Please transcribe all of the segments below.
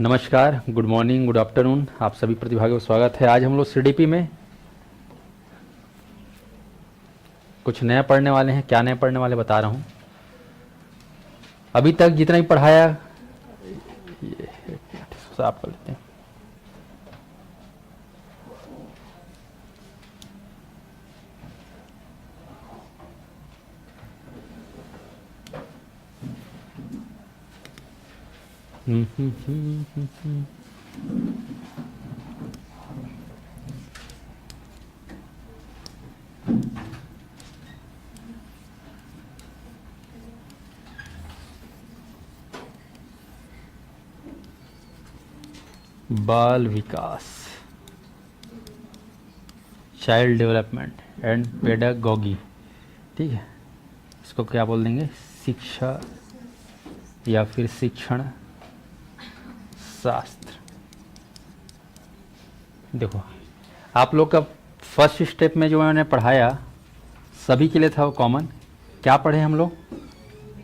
नमस्कार, good morning, good afternoon. आप सभी प्रतिभागियों का स्वागत है। आज हम लोग सीडीपी में कुछ नया पढ़ने वाले हैं। क्या नया पढ़ने वाले बता रहा हूँ। अभी तक जितना भी पढ़ाया ये साफ कर लेते हैं। बाल विकास, चाइल्ड डेवलपमेंट एंड पेडागोगी। ठीक है, इसको क्या बोल देंगे? शिक्षा या फिर शिक्षण शास्त्र। देखो, आप लोग का फर्स्ट स्टेप में जो मैंने पढ़ाया सभी के लिए था, वो कॉमन। क्या पढ़े हम लोग?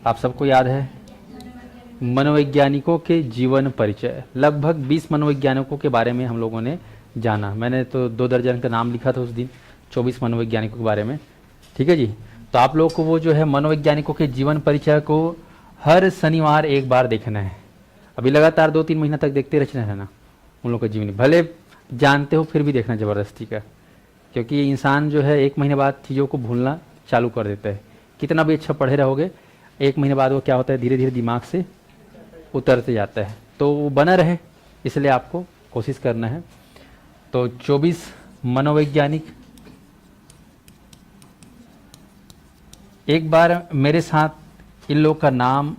आप सबको याद है, मनोवैज्ञानिकों के जीवन परिचय। लगभग 20 मनोवैज्ञानिकों के बारे में हम लोगों ने जाना। मैंने तो 2 दर्जन का नाम लिखा था उस दिन, 24 मनोवैज्ञानिकों के बारे में। ठीक है जी। तो आप लोग को वो जो है मनोवैज्ञानिकों के जीवन परिचय को हर शनिवार एक बार देखना है। अभी लगातार 2-3 महीना तक देखते रहना उन लोग का जीवन। भले जानते हो फिर भी देखना ज़बरदस्ती का, क्योंकि इंसान जो है 1 महीने बाद चीज़ों को भूलना चालू कर देता है। कितना भी अच्छा पढ़े रहोगे, 1 महीने बाद वो क्या होता है, धीरे धीरे दिमाग से उतरते जाता है। तो वो बना रहे, इसलिए आपको कोशिश करना है। तो 24 मनोवैज्ञानिक एक बार मेरे साथ इन लोग का नाम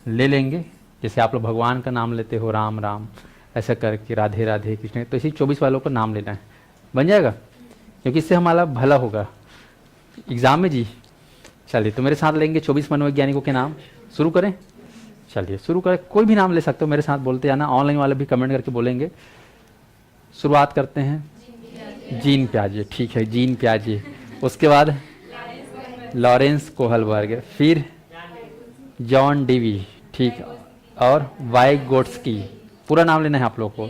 ले लेंगे। जैसे आप लोग भगवान का नाम लेते हो, राम राम ऐसा करके, राधे राधे कृष्ण, तो इसी 24 वालों का नाम लेना है। बन जाएगा? क्योंकि इससे हमारा भला होगा एग्जाम में जी। चलिए, तो मेरे साथ लेंगे 24 मनोवैज्ञानिकों के नाम। शुरू करें? चलिए शुरू करें। कोई भी नाम ले सकते हो, मेरे साथ बोलते जाना। ऑनलाइन वाले भी कमेंट करके बोलेंगे। शुरुआत करते हैं जीन प्याजे। ठीक है, जीन प्याजे। उसके बाद लॉरेंस कोहलबर्ग, फिर जॉन डीवी। ठीक, और वाइगोट्स्की। पूरा नाम लेना है आप लोग को।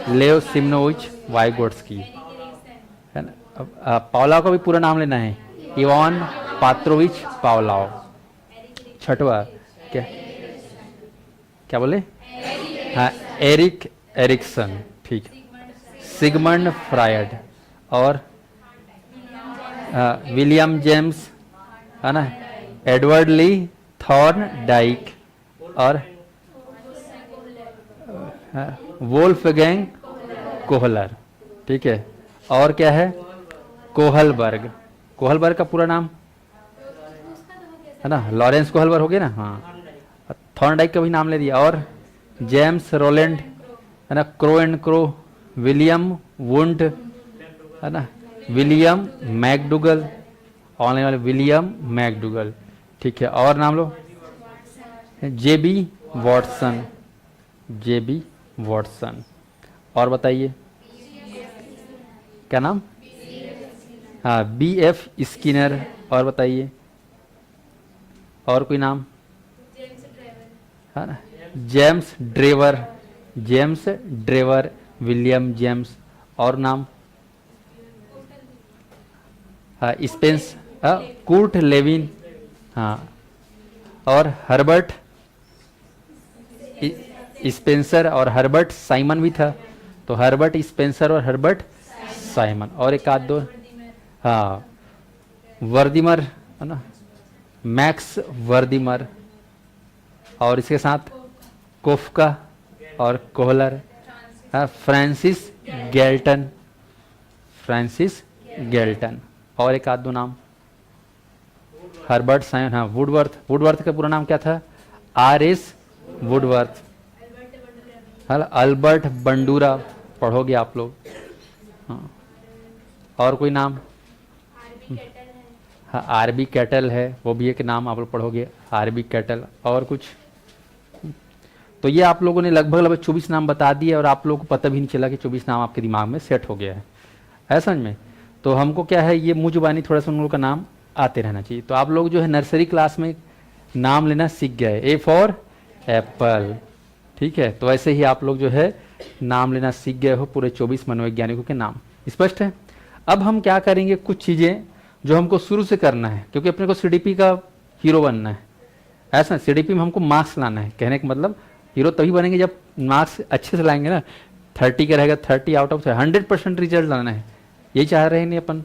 लेव सिमनोविच वाइगोट्स्की, है ना। पावलाव का भी पूरा नाम लेना है, इवान पात्रोविच पावलाव। छठवा क्या क्या बोले? हाँ, एरिक एरिक्सन। ठीक, सिगमंड फ्रायड और विलियम जेम्स, है ना, एडवर्ड ली थॉर्न डाइक और वोल्फगैंग कोहलर। ठीक है, और क्या है? कोहलबर्ग। कोहलबर्ग का पूरा नाम है ना, लॉरेंस कोहलबर्ग हो गया ना। हाँ, थॉर्नडाइक का भी नाम ले दिया। और जेम्स रोलैंड, है ना, crow and crow, William wound, है ना, विलियम मैकडूगल, ऑनलाइन वाले विलियम मैकडूगल। ठीक है, और नाम लो, जेबी वॉटसन, जेबी वॉटसन। और बताइए क्या नाम? हाँ, बीएफ स्किनर। और बताइए, और कोई नाम है ना? James Drever, James Drever, William James. और नाम? हाँ, स्पेंस, कूर्ट लेविन। हाँ, और हर्बर्ट स्पेंसर और हर्बर्ट साइमन भी था। तो हर्बर्ट स्पेंसर और हर्बर्ट साइमन। और एक आध दो, हाँ, वर्दिमर, है ना, मैक्स वर्दिमर। और इसके साथ कोफका और कोहलर, हाँ, फ्रांसिस गैल्टन, फ्रांसिस गैल्टन। और एक आध दो नाम, हर्बर्ट साइमन, हाँ, वुडवर्थ। वुडवर्थ का पूरा नाम क्या था? आर.एस. वुडवर्थ। हाँ, अल्बर्ट बंडूरा पढ़ोगे आप लोग। हाँ, और कोई नाम? हाँ, आर.बी. कैटल है, वो भी एक नाम आप लोग पढ़ोगे, आर.बी. कैटल। और कुछ? तो ये आप लोगों ने लगभग 24 नाम बता दिए और आप लोगों को पता भी नहीं चला कि 24 नाम आपके दिमाग में सेट हो गया है समझ में। तो हमको क्या है, ये मुँह जुबानी थोड़ा सा उन लोगों का नाम आते रहना चाहिए। तो आप लोग जो है नर्सरी क्लास में नाम लेना सीख गए। ए फॉर एप्पल, ठीक है, तो ऐसे ही आप लोग जो है नाम लेना सीख गए हो पूरे 24 मनोवैज्ञानिकों के नाम। स्पष्ट है। अब हम क्या करेंगे, कुछ चीज़ें जो हमको शुरू से करना है, क्योंकि अपने को सीडीपी का हीरो बनना है। ऐसा सीडीपी में हमको मार्क्स लाना है। कहने का मतलब हीरो तभी बनेंगे जब मार्क्स अच्छे से लाएंगे ना। 30 का रहेगा 30 आउट ऑफ 100% रिजल्ट लाना है, यही चाह रहे हैं नहीं अपन।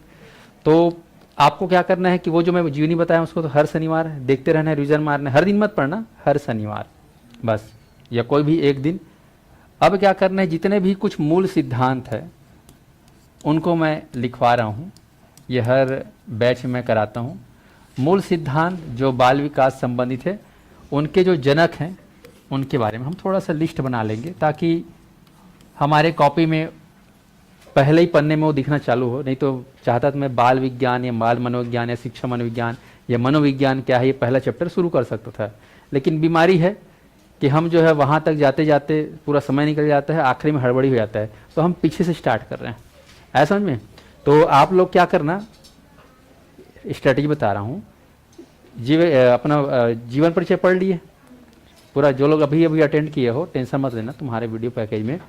तो आपको क्या करना है कि वो जो मैं जीवनी बताया उसको तो हर शनिवार देखते रहना है, रिविजन मारना है। हर दिन मत पढ़ना, हर शनिवार बस, या कोई भी एक दिन। अब क्या करना है, जितने भी कुछ मूल सिद्धांत है उनको मैं लिखवा रहा हूँ। ये हर बैच में कराता हूँ। मूल सिद्धांत जो बाल विकास संबंधित है, उनके जो जनक हैं उनके बारे में हम थोड़ा सा लिस्ट बना लेंगे, ताकि हमारे कॉपी में पहले ही पन्ने में वो दिखना चालू हो। नहीं तो चाहता तो मैं बाल विज्ञान या बाल मनोविज्ञान या शिक्षा मनोविज्ञान या मनोविज्ञान क्या है, ये पहला चैप्टर शुरू कर सकता था। लेकिन बीमारी है कि हम जो है वहाँ तक जाते जाते पूरा समय निकल जाता है, आखिरी में हड़बड़ी हो जाता है, तो हम पीछे से स्टार्ट कर रहे हैं। ऐसा समझ में। तो आप लोग क्या करना, स्ट्रेटजी बता रहा हूँ। अपना जीवन परिचय पढ़ लिए पूरा, जो लोग अभी अभी अटेंड किए हो टेंशन मत लेना, तुम्हारे वीडियो पैकेज में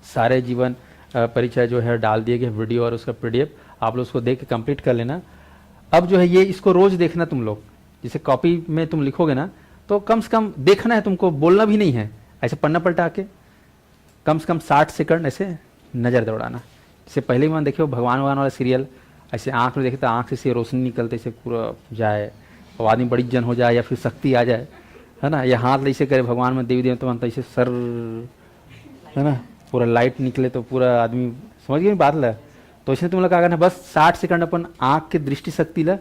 सारे जीवन परिचय जो है डाल दिए गए वीडियो और उसका पीडीएफ, आप लोग उसको देख के कंप्लीट कर लेना। अब जो है ये इसको रोज देखना तुम लोग, जिसे कॉपी में तुम लिखोगे ना तो कम से कम देखना है तुमको, बोलना भी नहीं है, ऐसे पन्ना पलटा के कम से कम 60 सेकंड ऐसे नज़र दौड़ाना। जैसे पहले भी मैंने देखे हो भगवान वाला सीरियल, ऐसे आँख में देखे तो आँख से रोशनी निकलते से पूरा जाए और आदमी बड़ी जन हो जाए या फिर शक्ति आ जाए, है ना। या हाथ ऐसे करे भगवान में देवी देवता बनता ऐसे सर, है ना, पूरा लाइट निकले तो पूरा आदमी समझ गए बात ला। तो इसलिए तुम लोग क्या करना, बस 60 सेकंड अपन आँख के दृष्टि शक्ति ला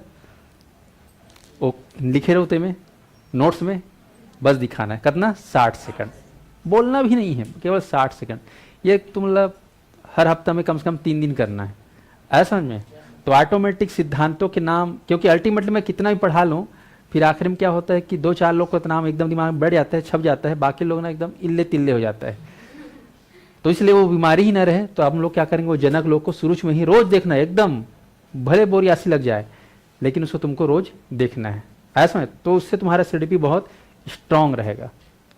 वो लिखे रहो में नोट्स में, बस दिखाना है। कितना, 60 सेकंड, बोलना भी नहीं है, केवल 60 सेकंड। ये तुम लोग हर हफ्ता में कम से कम 3 दिन करना है, ऐसा में। तो ऑटोमेटिक सिद्धांतों के नाम, क्योंकि अल्टीमेटली मैं कितना भी पढ़ा लूँ, फिर आखिर में क्या होता है कि 2-4 लोग का नाम एकदम दिमाग में बैठ जाता है, छप जाता है, बाकी लोग ना एकदम इल्ले तिल्ले हो जाता है। तो इसलिए वो बीमारी ही ना रहे, तो हम लोग क्या करेंगे, वो जनक लोग को शुरू में ही रोज देखना है, एकदम भले बोरियासी लग जाए लेकिन उसको तुमको रोज देखना है, ऐसा है। तो उससे तुम्हारा सीडीपी बहुत स्ट्रांग रहेगा।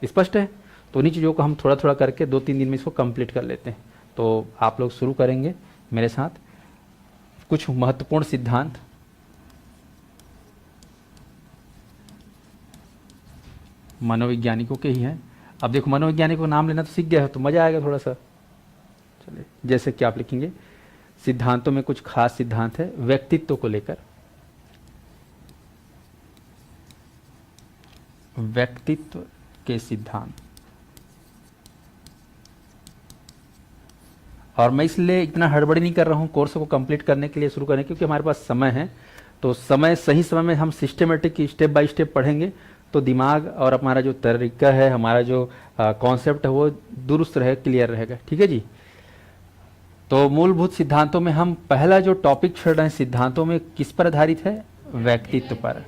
स्पष्ट है। तो उन्हीं चीज़ों को हम थोड़ा थोड़ा करके 2-3 दिन में इसको कंप्लीट कर लेते हैं। तो आप लोग शुरू करेंगे मेरे साथ कुछ महत्वपूर्ण सिद्धांत। मनोवैज्ञानिकों के ही हैं। अब देखो मनोवैज्ञानिकों को नाम लेना तो सीख गया है, तो मजा आएगा थोड़ा सा। चलिए, जैसे कि आप लिखेंगे सिद्धांतों में कुछ खास सिद्धांत है व्यक्तित्व को लेकर। व्यक्तित्व के सिद्धांत। और मैं इसलिए इतना हड़बड़ी नहीं कर रहा हूँ कोर्स को कंप्लीट करने के लिए, शुरू करने, क्योंकि हमारे पास समय है। तो समय, सही समय में हम सिस्टमेटिक स्टेप बाय स्टेप पढ़ेंगे तो दिमाग और हमारा जो तरीका है, हमारा जो कॉन्सेप्ट है वो दुरुस्त रहे, क्लियर रहेगा। ठीक है जी। तो मूलभूत सिद्धांतों में हम पहला जो टॉपिक छोड़ रहे हैं सिद्धांतों में, किस पर आधारित है, व्यक्तित्व पर।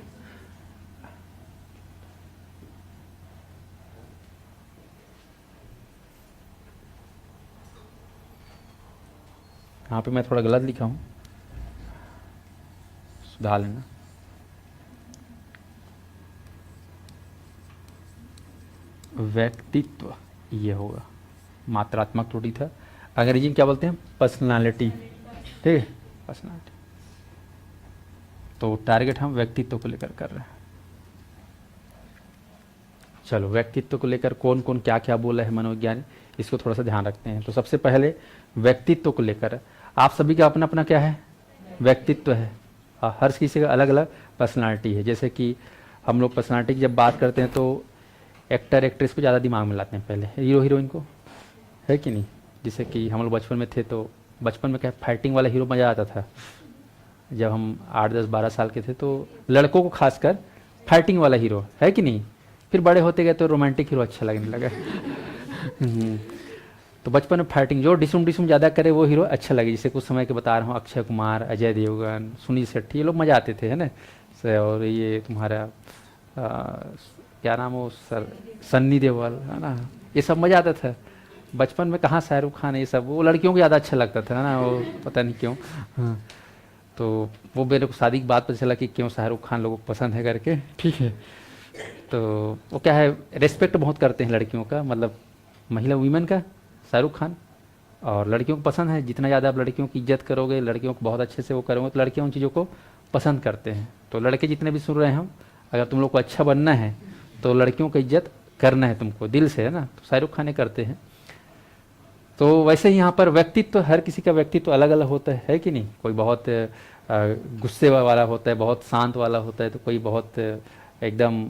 यहाँ पे मैं थोड़ा गलत लिखा हूँ, सुधार लेना। व्यक्तित्व ये होगा, मात्रात्मक त्रुटि था। अंग्रेजी में क्या बोलते हैं, पर्सनालिटी। ठीक है, पर्सनालिटी। तो टारगेट हम व्यक्तित्व को लेकर कर रहे हैं। चलो, व्यक्तित्व को लेकर कौन कौन क्या क्या बोला है मनोविज्ञानी, इसको थोड़ा सा ध्यान रखते हैं। तो सबसे पहले व्यक्तित्व को लेकर, आप सभी का अपना अपना क्या है, व्यक्तित्व है। हर किसी का अलग अलग पर्सनालिटी है। जैसे कि हम लोग पर्सनालिटी की जब बात करते हैं तो एक्टर एक्ट्रेस को ज़्यादा दिमाग में लाते हैं, पहले हीरो हीरोइन को, है कि नहीं। जैसे कि हम लोग बचपन में थे तो बचपन में क्या फाइटिंग वाला हीरो मज़ा आता था। जब हम 8-10-12 साल के थे तो लड़कों को खासकर फाइटिंग वाला हीरो, है कि नहीं। फिर बड़े होते गए तो रोमांटिक हीरो अच्छा लगने लगा। तो बचपन में फाइटिंग, जो डिसुम डिसुम ज़्यादा करे वो हीरो अच्छा लगे। जैसे कुछ समय के बता रहा हूँ, अक्षय कुमार, अजय देवगन, सुनील शेट्टी, ये लोग मज़ा आते थे, है ना। और ये तुम्हारा क्या नाम हो सर, सन्नी देओल, है ना, ये सब मज़ा आता था बचपन में। कहाँ शाहरुख खान, ये सब वो लड़कियों को ज़्यादा अच्छा लगता था, है ना, वो पता नहीं क्यों। हाँ, तो वो मेरे को शादी की बात पता चला कि क्यों शाहरुख खान लोगों को पसंद है करके। ठीक है, तो वो क्या है, रेस्पेक्ट बहुत करते हैं लड़कियों का, मतलब महिला वीमेन का, शाहरुख खान। और लड़कियों को पसंद है, जितना ज़्यादा आप लड़कियों की इज्जत करोगे, लड़कियों को बहुत अच्छे से वो करोगे, तो लड़कियाँ उन चीज़ों को पसंद करते हैं। तो लड़के जितने भी सुन रहे हैं, हम अगर तुम लोग को अच्छा बनना है तो लड़कियों की इज्जत करना है तुमको दिल से, है ना। तो शाहरुख खान ने करते हैं। तो वैसे ही यहाँ पर व्यक्तित्व, हर किसी का व्यक्तित्व अलग अलग होता है कि नहीं। कोई बहुत गुस्से वाला होता है, बहुत शांत वाला होता है, तो कोई बहुत एकदम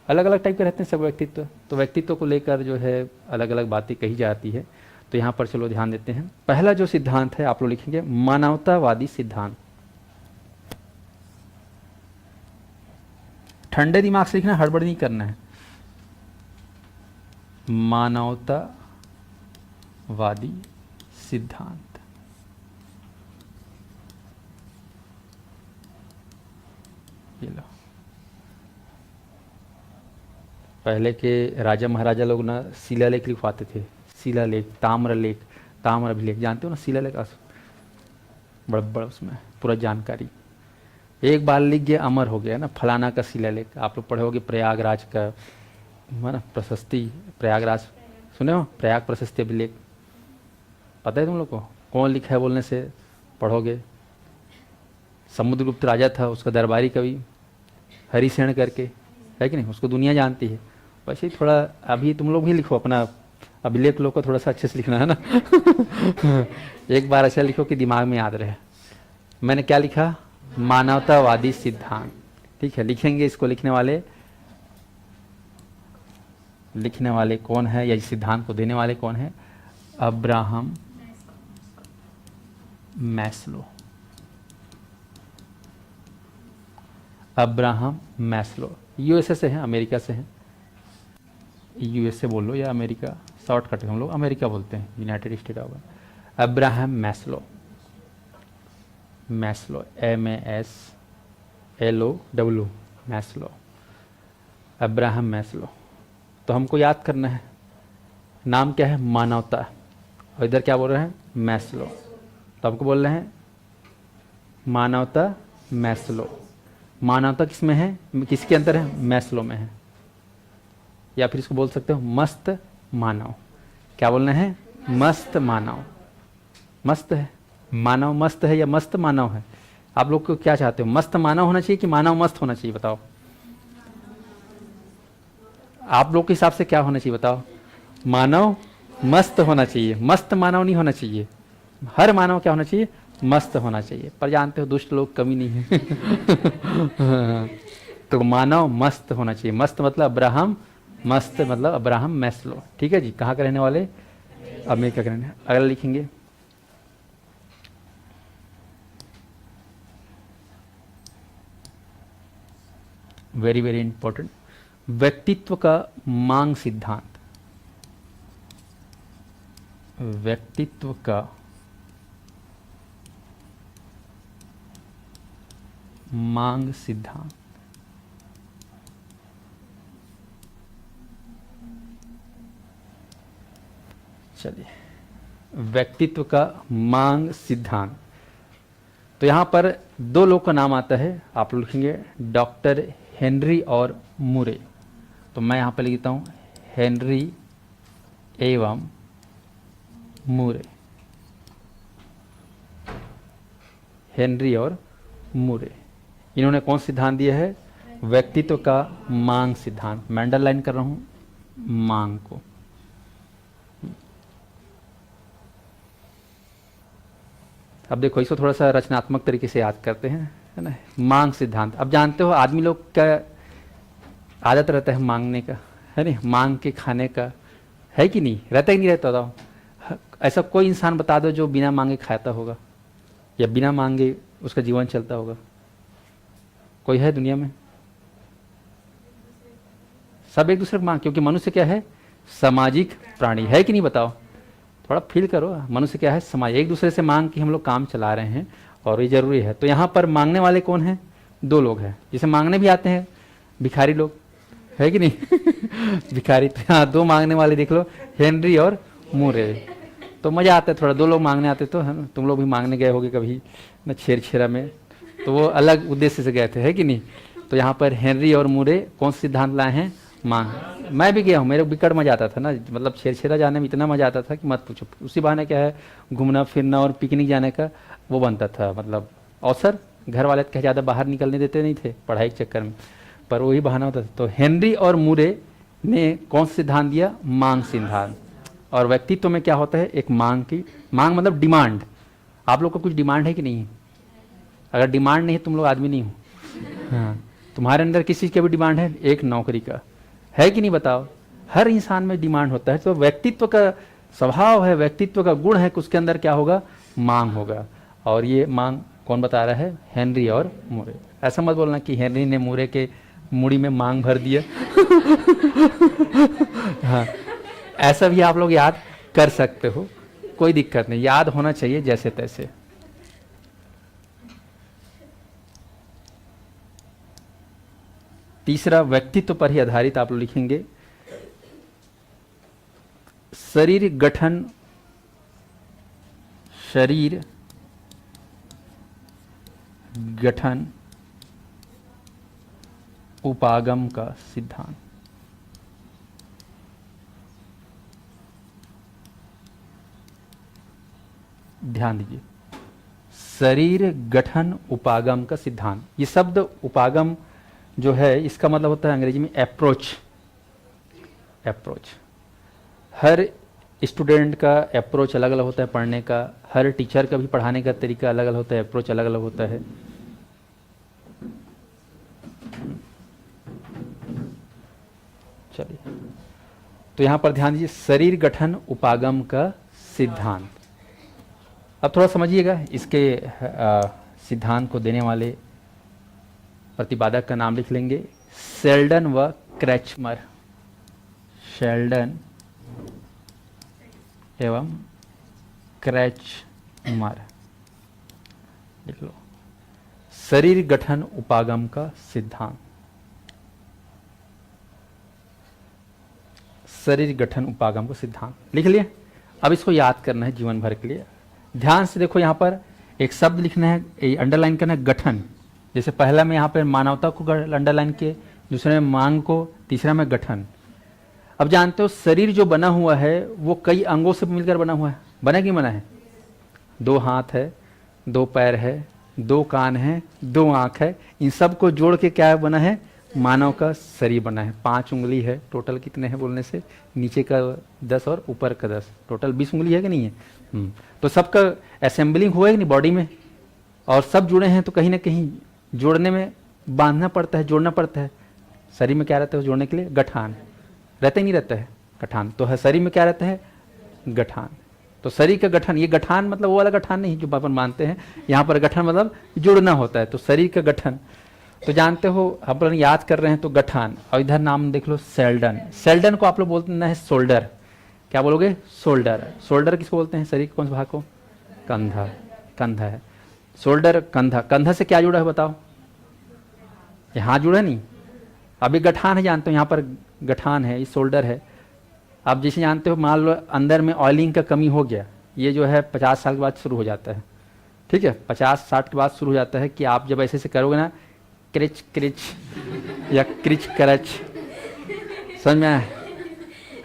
अलग अलग टाइप के रहते हैं सब व्यक्तित्व। तो व्यक्तित्व को लेकर जो है अलग अलग बातें कही जाती है। तो यहाँ पर चलो ध्यान देते हैं। पहला जो सिद्धांत है आप लोग लिखेंगे मानवतावादी सिद्धांत। ठंडे दिमाग से लिखना, हड़बड़ नहीं करना है। मानवतावादी सिद्धांत। ये लो, पहले के राजा महाराजा लोग ना शिलालेख लिखवाते थे। शिलालेख, ताम्रलेख, ताम्राभिलेख, जानते हो ना शिलालेख, बड़ा बड़ा उसमें पूरा जानकारी। एक बार लिख गया अमर हो गया ना, फलाना का शिलालेख। आप लोग पढ़े होगे प्रयागराज का, है ना, प्रशस्ति प्रयागराज, सुने हो, प्रयाग प्रशस्ति अभिलेख, पता है तुम लोग को कौन लिखा है बोलने से पढ़ोगे। समुद्रगुप्त राजा था, उसका दरबारी कवि हरिसेन करके, है कि नहीं, उसको दुनिया जानती है। वैसे ही थोड़ा अभी तुम लोग भी लिखो अपना अभिलेख, लोग को थोड़ा सा अच्छे से लिखना है ना। एक बार ऐसा लिखो कि दिमाग में याद रहे। मैंने क्या लिखा, मानवतावादी सिद्धांत। ठीक है, लिखेंगे इसको। लिखने वाले कौन है, या इस सिद्धांत को देने वाले कौन है, Abraham Maslow. Abraham Maslow USA से हैं, अमेरिका से हैं। यूएसए बोल लो या अमेरिका, शॉर्टकट हम लोग अमेरिका बोलते हैं, United state of Abraham Maslow. Maslow MASLOW, Maslow, Abraham Maslow. तो हमको याद करना है, नाम क्या है, मानवता, और इधर क्या बोल रहे हैं, मैस्लो। तो हमको बोल रहे हैं मानवता मैस्लो। मानवता किस में है, किसके अंदर है, मैस्लो में है। या फिर इसको बोल सकते हो मस्त मानव। क्या बोलना है, मस्त मानव। मस्त है, मानव मस्त है या मस्त मानव है। आप लोग को क्या चाहते हो, मस्त मानव होना चाहिए कि मानव मस्त होना चाहिए, बताओ। आप लोग के हिसाब से क्या होना चाहिए बताओ। मानव मस्त होना चाहिए, मस्त मानव नहीं होना चाहिए। हर मानव क्या होना चाहिए, मस्त होना चाहिए। पर जानते हो दुष्ट लोग कमी नहीं है। तो मानव मस्त होना चाहिए। मस्त मतलब अब्राहम, मस्त मतलब अब्राहम मैस्लो। ठीक है जी, कहाँ के रहने वाले, अमेरिका के रहने। अगला लिखेंगे, वेरी वेरी इंपॉर्टेंट, व्यक्तित्व का मांग सिद्धांत। व्यक्तित्व का मांग सिद्धांत। चलिए, व्यक्तित्व का मांग सिद्धांत। तो यहां पर दो लोग का नाम आता है, आप लोग लिखेंगे डॉक्टर हेनरी और मुरे। तो मैं यहां पर लिखता हूं हेनरी एवं मुरे। हेनरी और मुरे, इन्होंने कौन सिद्धांत दिया है, व्यक्तित्व का मांग सिद्धांत। मैं अंडरलाइन कर रहा हूं मांग को। अब देखो, इसको थोड़ा सा रचनात्मक तरीके से याद करते हैं, है ना। मांग सिद्धांत, अब जानते हो आदमी लोग का आदत रहता है मांगने का, है नहीं, मांग के खाने का, है कि नहीं, रहता ही नहीं रहता। बताओ, ऐसा कोई इंसान बता दो जो बिना मांगे खाता होगा या बिना मांगे उसका जीवन चलता होगा, कोई है दुनिया में? सब एक दूसरे को मांग, क्योंकि मनुष्य क्या है, सामाजिक प्राणी, है कि नहीं, बताओ। थोड़ा फील करो, मनुष्य क्या है, समाज, एक दूसरे से मांग के हम लोग काम चला रहे हैं और ये जरूरी है। तो यहाँ पर मांगने वाले कौन हैं, दो लोग हैं, जिसे मांगने भी आते हैं, भिखारी लोग, है कि नहीं। भिखारी, तो यहाँ दो मांगने वाले देख लो, हेनरी और मुरे। तो मजा आता है थोड़ा, दो लोग मांगने आते तो, है ना। तुम लोग भी मांगने गए होगे कभी ना, छेरा में, तो वो अलग उद्देश्य से गए थे, है कि नहीं। तो यहाँ पर हेनरी और मुरे कौन सा सिद्धांत लाए हैं? मांग। मैं भी गया हूँ, मेरे को बिकट मजा आता था ना, मतलब छेरछेरा जाने में इतना मजा आता था कि मत पूछो। उसी बहाने क्या है, घूमना फिरना और पिकनिक जाने का वो बनता था, मतलब अवसर। घर वाले तो कहीं ज़्यादा बाहर निकलने देते नहीं थे पढ़ाई के चक्कर में, पर वही बहाना होता था। तो हेनरी और मुरे ने कौन सा सिद्धांत दिया? मांग सिद्धांत। और व्यक्तित्व में क्या होता है? एक मांग की, मांग मतलब डिमांड। आप लोग को कुछ डिमांड है कि नहीं है? अगर डिमांड नहीं है तुम लोग आदमी नहीं हो। हाँ, तुम्हारे अंदर किस चीज़ का भी डिमांड है? एक नौकरी का है कि नहीं बताओ? हर इंसान में डिमांड होता है। तो व्यक्तित्व का स्वभाव है, व्यक्तित्व का गुण है कि उसके अंदर क्या होगा? मांग होगा। और ये मांग कौन बता रहा है? हेनरी और मुरे। ऐसा मत बोलना कि हेनरी ने मुरे के मुड़ी में मांग भर दिया। हाँ, ऐसा भी आप लोग याद कर सकते हो, कोई दिक्कत नहीं, याद होना चाहिए जैसे तैसे। तीसरा, व्यक्तित्व पर ही आधारित आप लोग लिखेंगे। शरीर गठन, शरीर गठन उपागम का सिद्धांत। ध्यान दीजिए, शरीर गठन उपागम का सिद्धांत। ये शब्द उपागम जो है इसका मतलब होता है अंग्रेजी में अप्रोच। अप्रोच, हर स्टूडेंट का अप्रोच अलग अलग होता है पढ़ने का, हर टीचर का भी पढ़ाने का तरीका अलग अलग होता है, अप्रोच अलग अलग होता है। चलिए, तो यहां पर ध्यान दीजिए, शरीर गठन उपागम का सिद्धांत। अब थोड़ा समझिएगा, इसके सिद्धांत को देने वाले प्रतिपादक का नाम लिख लेंगे, शेल्डन व क्रैचमर। शेल्डन एवं क्रैचमर लिख लो। शरीर गठन उपागम का सिद्धांत, शरीर गठन उपागम का सिद्धांत लिख लिए। अब इसको याद करना है जीवन भर के लिए। ध्यान से देखो, यहां पर एक शब्द लिखना है, अंडरलाइन करना है, गठन। जैसे पहला में यहां पर मानवता को अंडरलाइन किए, दूसरे में मांग को, तीसरा में गठन। अब जानते हो शरीर जो बना हुआ है वो कई अंगों से मिलकर बना हुआ है। बना कि बना है? 2 हाथ है, 2 पैर है, 2 कान है, 2 आंख है, इन सब को जोड़ के क्या बना है? मानव का शरीर बना है। 5 उंगली है, टोटल कितने हैं बोलने से? नीचे का 10 और ऊपर का 10, टोटल 20 उंगली है कि नहीं है? तो सबका असेंबलिंग हुआ है कि नहीं बॉडी में, और सब जुड़े हैं, तो कहीं ना कहीं जोड़ने में बांधना पड़ता है, जोड़ना पड़ता है। शरीर में क्या रहता है जोड़ने के लिए? गठान। रहता ही नहीं रहता है गठान, तो शरीर में क्या रहता है? गठान। तो शरीर का गठन, ये गठान मतलब वो वाला गठान नहीं जो अपन मानते हैं, यहाँ पर गठन मतलब जुड़ना होता है। तो शरीर का गठन तो जानते हो, अपन याद कर रहे हैं तो गठान। और इधर नाम देख लो, सेल्डन। सेल्डन को आप लोग बोलते हैं शोल्डर। क्या बोलोगे? शोल्डर। शोल्डर किसको बोलते हैं? शरीर के कौन से भाग को? कंधा। कंधा है शोल्डर। कंधा, कंधा से क्या जुड़ा है बताओ? यहाँ जुड़ा नहीं। अभी गठान है, जानते हो यहाँ पर गठान है, ये शोल्डर है। आप जैसे जानते हो, मान लो अंदर में ऑयलिंग का कमी हो गया, ये जो है 50 साल के बाद शुरू हो जाता है, ठीक है? 50-60 के बाद शुरू हो जाता है कि आप जब ऐसे करोगे ना, क्रिच क्रिच या क्रिच करच, समझ में आया?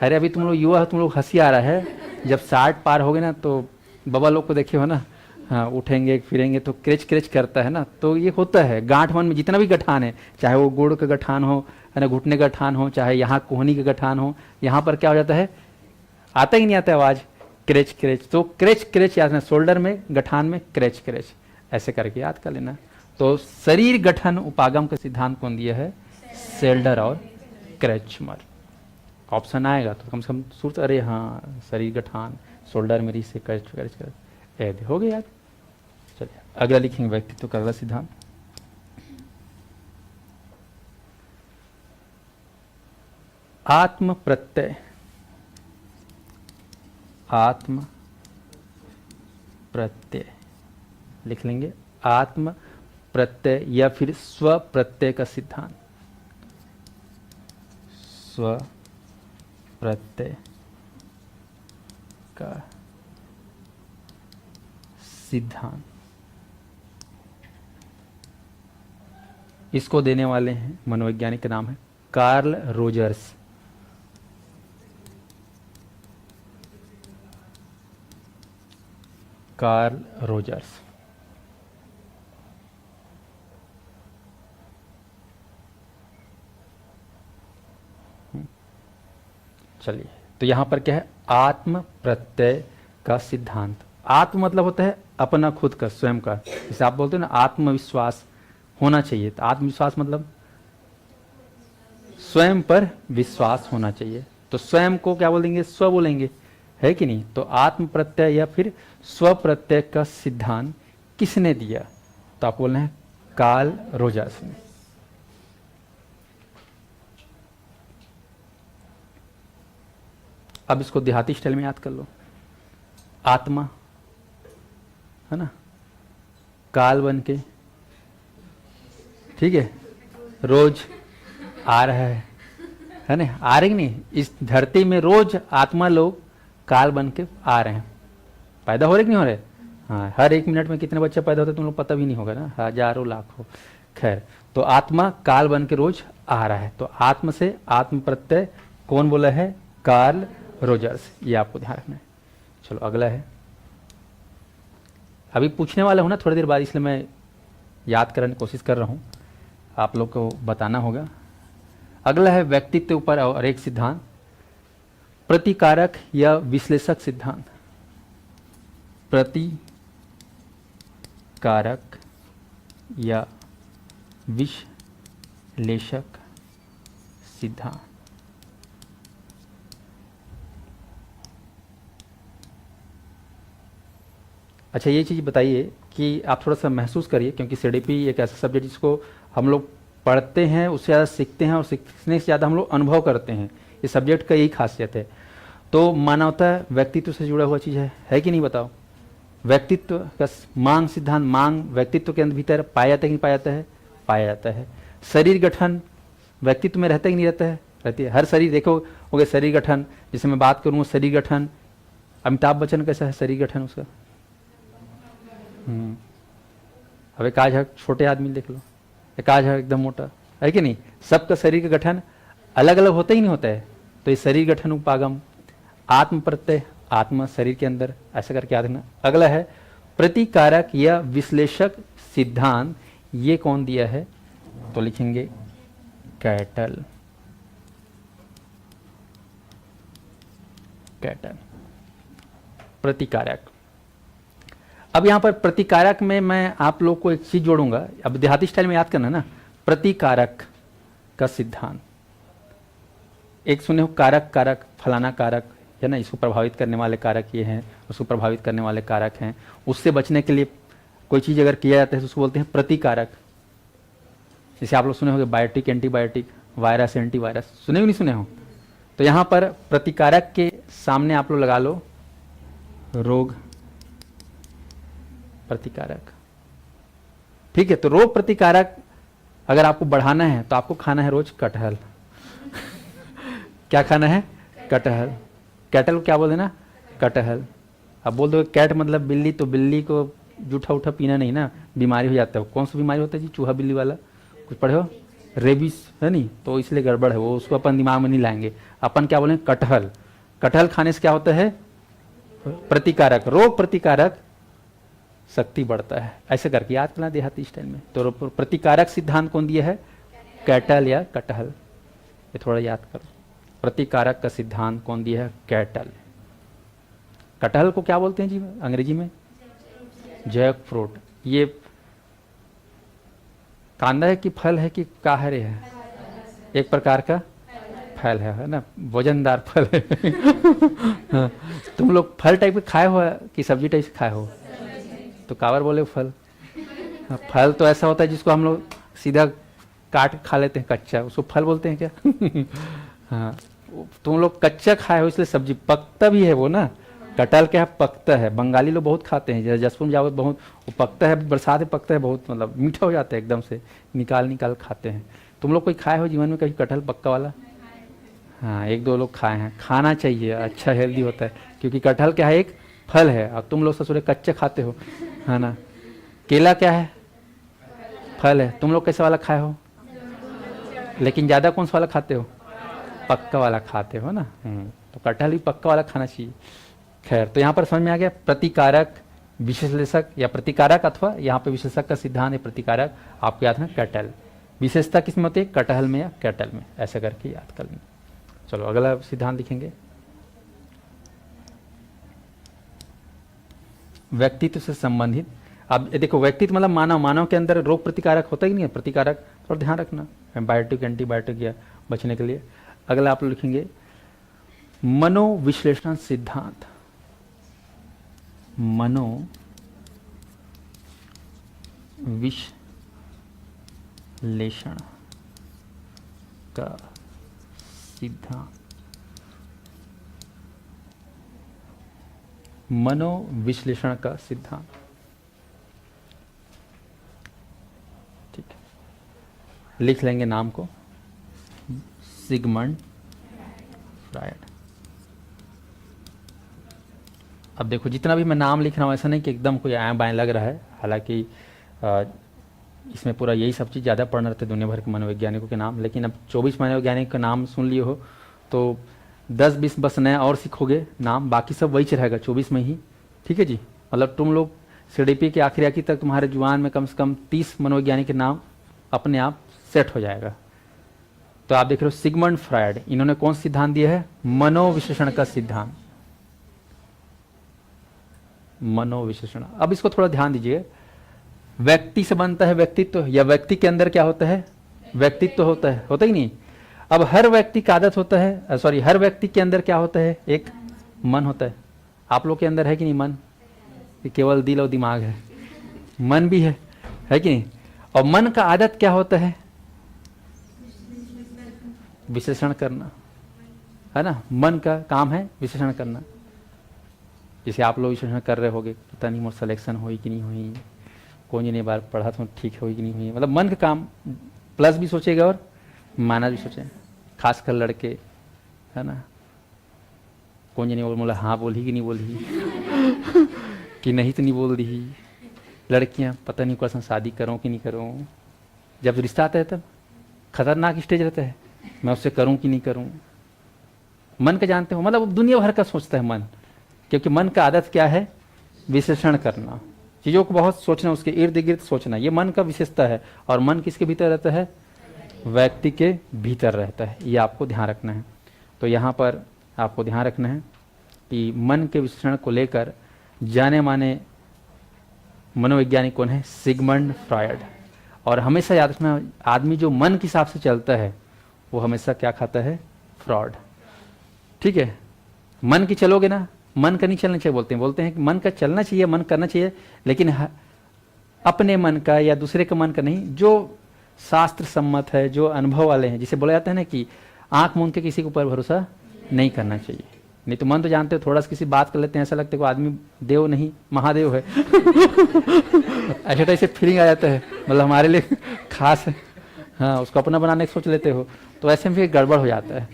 अरे अभी तुम लोग युवा हो, तुम लोग हंसी आ रहा है, जब 60 पार हो गए ना तो बाबा लोग को देखे हो ना, हाँ, उठेंगे फिरेंगे तो क्रिच क्रिच करता है ना, तो ये होता है। गांठ मन में जितना भी गठान है, चाहे वो गोड़ का गठान हो, है ना, घुटने का गठान हो, चाहे यहाँ कोहनी का गठान हो, यहाँ पर क्या हो जाता है? आता ही नहीं आता आवाज, क्रेच क्रेच। तो क्रेच क्रेच याद रखना, शोल्डर में, गठान में क्रेच क्रेच, ऐसे करके याद कर लेना। तो शरीर गठन उपागम का सिद्धांत कौन दिया है? सेल्डर और क्रैचमर। ऑप्शन आएगा तो कम से कम सूर्य, अरे हाँ, शरीर गठान, शोल्डर मेरी से क्रेच क्रेच कर, हो गया याद। चलिए अगला लिखेंगे, व्यक्तित्व का अगला सिद्धांत। आत्म प्रत्यय। आत्म प्रत्यय लिख लेंगे। आत्म प्रत्यय या फिर स्व प्रत्यय का सिद्धांत। स्व प्रत्यय का सिद्धांत। इसको देने वाले हैं मनोवैज्ञानिक का नाम है कार्ल रोजर्स। Carl Rogers. चलिए, तो यहां पर क्या है, आत्म प्रत्यय का सिद्धांत। आत्म मतलब होता है अपना खुद का, स्वयं का। जैसे आप बोलते हो ना आत्मविश्वास होना चाहिए, तो आत्मविश्वास मतलब स्वयं पर विश्वास होना चाहिए। तो स्वयं को क्या बोलेंगे, स्व बोलेंगे, है कि नहीं। तो आत्म प्रत्यय या फिर स्व प्रत्यय का सिद्धांत किसने दिया, तो आप बोल रहे हैं कार्ल रोजर्स ने। अब इसको देहाती स्टाइल में याद कर लो। आत्मा है ना, काल बन के, ठीक है, रोज आ रहा है ना, आ रहे नहीं, इस धरती में रोज आत्मा लोग काल बन के आ रहे हैं। पैदा हो रहे कि नहीं हो रहे? हाँ, हर 1 मिनट में कितने बच्चे पैदा होते हैं तुम लोग पता भी नहीं होगा ना, हजारों लाखों। खैर, तो आत्मा काल बन के रोज आ रहा है। तो आत्म से आत्म प्रत्यय कौन बोला है, कार्ल रोजर्स। ये आपको ध्यान रखना है। चलो अगला है, अभी पूछने वाला हूं ना थोड़ी देर बाद, इसलिए मैं याद करने की कोशिश कर रहा हूं, आप लोग को बताना होगा। अगला है व्यक्तित्व ऊपर और एक सिद्धांत, प्रतिकारक या विश्लेषक सिद्धांत। प्रतिकारक या विश्लेषक सिद्धांत। अच्छा, ये चीज़ बताइए कि आप थोड़ा सा महसूस करिए, क्योंकि सीडीपी एक ऐसा सब्जेक्ट जिसको हम लोग पढ़ते हैं उससे ज़्यादा सीखते हैं, और सीखने से ज़्यादा हम लोग अनुभव करते हैं। ये सब्जेक्ट का यही खासियत है। तो मानवता व्यक्तित्व से जुड़ा हुआ चीज़ है कि नहीं, बताओ। व्यक्तित्व का मांग सिद्धांत, मांग व्यक्तित्व के अंदर भीतर पाया जाता है कि नहीं पाया जाता है, पाया जाता है। शरीर गठन व्यक्तित्व में रहता है कि नहीं रहता है, रहती है। हर शरीर देखो हो गया शरीर गठन, जैसे मैं बात करूँ शरीर गठन, अमिताभ बच्चन कैसा है शरीर गठन उसका। अब एक आज है छोटे आदमी देख लो, एक आज है एकदम मोटा, है कि नहीं। सबका शरीर का गठन अलग अलग होता ही नहीं होता है। तो ये शरीर गठन उपागम, आत्म प्रत्यय, आत्मा शरीर के अंदर, ऐसा करके याद रखना। अगला है प्रतिकारक या विश्लेषक सिद्धांत, ये कौन दिया है, तो लिखेंगे कैटल। कैटल प्रतिकारक। अब यहां पर प्रतिकारक में मैं आप लोग को एक चीज जोड़ूंगा, अब देहाती स्टाइल में याद करना ना। प्रतिकारक का सिद्धांत, एक सुने हो कारक, कारक फलाना कारक है ना, इसको प्रभावित करने वाले कारक ये हैं, उसको प्रभावित करने वाले कारक हैं। उससे बचने के लिए कोई चीज अगर किया जाता है तो उसको बोलते हैं प्रतिकारक। जैसे आप लोग सुने होंगे बायोटिक, एंटीबायोटिक, वायरस, एंटीवायरस, सुने हो नहीं सुने हो। तो यहां पर प्रतिकारक के सामने आप लोग लगा लो रोग प्रतिकारक, ठीक है। तो रोग प्रतिकारक अगर आपको बढ़ाना है तो आपको खाना है रोज कटहल। क्या खाना है, कटहल। कैटल को क्या बोल देना, कटहल। अब बोल दो कैट मतलब बिल्ली, तो बिल्ली को जूठा उठा पीना नहीं ना, बीमारी हो जाता है। कौन सी बीमारी होता है जी, चूहा बिल्ली वाला, कुछ पढ़े हो, रेबिस है नहीं, तो इसलिए गड़बड़ है वो, उसको अपन दिमाग में नहीं लाएंगे। अपन क्या बोले, कटहल। कटहल खाने से क्या होता है, प्रतिकारक, रोग प्रतिकारक शक्ति बढ़ता है। ऐसे करके याद करना देहाती स्टाइल में। तो प्रतिकारक सिद्धांत कौन दिया है, कैटल या कटहल, ये थोड़ा याद करो। प्रतिकारक का सिद्धांत कौन दिया है, कैटल। कटहल को क्या बोलते हैं जी अंग्रेजी में, जैक फ्रूट। ये कांदा है कि फल है कि काहरे है, एक प्रकार का फल है ना, वजनदार फल है। हाँ, तुम लोग फल टाइप के खाए हो कि सब्जी टाइप से खाए हो, तो कावर बोले फल। फल तो ऐसा होता है जिसको हम लोग सीधा काट खा लेते हैं कच्चा, उसको फल बोलते हैं क्या। हाँ, तुम लोग कच्चा खाए हो इसलिए सब्जी, पकता भी है वो ना। कटहल क्या है, पकता है। बंगाली लोग बहुत खाते हैं, जैसे जसपुर में जाओ बहुत, वो पकता है, बरसात में पकता है, बहुत मतलब मीठा हो जाता है एकदम से, निकाल निकाल खाते हैं। तुम लोग कोई खाए हो जीवन में कभी कटहल पक्का वाला? हाँ, 1-2 लोग खाए हैं। खाना चाहिए, अच्छा हेल्दी होता है, क्योंकि कटहल क्या है, एक फल है। और तुम लोग ससुरे कच्चे खाते हो, है ना। केला क्या है, फल है। तुम लोग कैसे वाला खाए हो, लेकिन ज्यादा कौन सा वाला खाते हो? पक्का वाला खाते हो ना। तो कटहल भी पक्का वाला खाना चाहिए। खैर, तो यहाँ पर समझ में आ गया प्रतिकारक, विशेषक या प्रतिकारक, अथवा यहाँ पे विशेषक का सिद्धांत है प्रतिकारक। आपको याद है कटहल, विशेषता किसमें होती है? कटहल में या कैटल में, ऐसा करके याद कर लेंगे। चलो अगला सिद्धांत लिखेंगे। व्यक्तित्व से संबंधित। अब देखो व्यक्तित्व मतलब मानव, मानव के अंदर रोग प्रतिकारक होता ही नहीं है, प्रतिकारक और ध्यान रखना, बायोटिक एंटीबायोटिक या बचने के लिए। अगला आप लोग लिखेंगे मनोविश्लेषण सिद्धांत। मनो विश्लेषण का सिद्धांत। मनोविश्लेषण का सिद्धांत, ठीक है, लिख लेंगे नाम को, सिगमंड फ्रायड। अब देखो जितना भी मैं नाम लिख रहा हूँ ऐसा नहीं कि एकदम कोई आए बाएं लग रहा है, हालांकि इसमें पूरा यही सब चीज़ ज़्यादा पढ़ रहे थे दुनिया भर के मनोवैज्ञानिकों के नाम, लेकिन अब 24 मनोवैज्ञानिक का नाम सुन लिए हो तो 10-20 बस नया और सीखोगे नाम, बाकी सब वही रहेगा 24 में ही, ठीक है जी। मतलब तुम लोग CDP के आखिरी तक तुम्हारे जुबान में कम से कम 30 मनोवैज्ञानिक के नाम अपने आप सेट हो जाएगा। तो आप देख रहे हो सिगमंड फ्रायड, इन्होंने कौन सिद्धांत दिया है? मनोविश्लेषण का सिद्धांत, मनोविश्लेषण। अब इसको थोड़ा ध्यान दीजिए, व्यक्ति से बनता है व्यक्तित्व, या व्यक्ति के अंदर क्या होता है? व्यक्तित्व होता है, होता ही नहीं। अब हर व्यक्ति का आदत होता है, सॉरी, हर व्यक्ति के अंदर क्या होता है? एक मन होता है। आप लोग के अंदर है कि नहीं मन? ये केवल दिल और दिमाग है, मन भी है कि नहीं? और मन का आदत क्या होता है? विश्लेषण करना, है ना। मन का काम है विश्लेषण करना। जैसे आप लोग विश्लेषण कर रहे होगे, पता नहीं मोर सिलेक्शन हुई कि नहीं हुई, कौन जी बार पढ़ा तो ठीक हुई कि नहीं हुई। मतलब मन का काम, प्लस भी सोचेगा और माइनस भी सोचेगा, खासकर लड़के, है ना। कौन जी बोला हाँ बोली कि नहीं बोली कि नहीं तो नहीं बोल दी। लड़कियां पता नहीं कैसा शादी करूं कि नहीं करूं, जब रिश्ता आता है तब खतरनाक स्टेज रहता है, मैं उससे करूं कि नहीं करूं। मन का जानते हो, मतलब दुनिया भर का सोचता है मन, क्योंकि मन का आदत क्या है? विश्लेषण करना, चीजों को बहुत सोचना, उसके इर्द गिर्द सोचना, ये मन का विशेषता है। और मन किसके भीतर रहता है? व्यक्ति के भीतर रहता है, ये आपको ध्यान रखना है। तो यहाँ पर आपको ध्यान रखना है कि मन के विश्लेषण को लेकर जाने माने मनोवैज्ञानिक कौन है? Sigmund Freud. और हमेशा याद रखना, आदमी जो मन के हिसाब से चलता है वो हमेशा क्या खाता है? फ्रॉड, ठीक है। मन की चलोगे ना, मन का नहीं चलना चाहिए, बोलते हैं कि मन का चलना चाहिए, मन करना चाहिए, लेकिन अपने मन का या दूसरे का मन का नहीं, जो शास्त्र सम्मत है, जो अनुभव वाले हैं। जिसे बोला जाता है ना कि आंख मूंद के किसी के ऊपर भरोसा नहीं करना चाहिए। नहीं तो मन तो जानते हो, थोड़ा सा किसी बात कर लेते हैं, ऐसा लगता है कि आदमी देव नहीं महादेव है ऐसा ऐसे फीलिंग आ जाता है, मतलब हमारे लिए खास है, हाँ, उसको अपना बनाने की सोच लेते हो, तो ऐसे में भी गड़बड़ हो जाता है।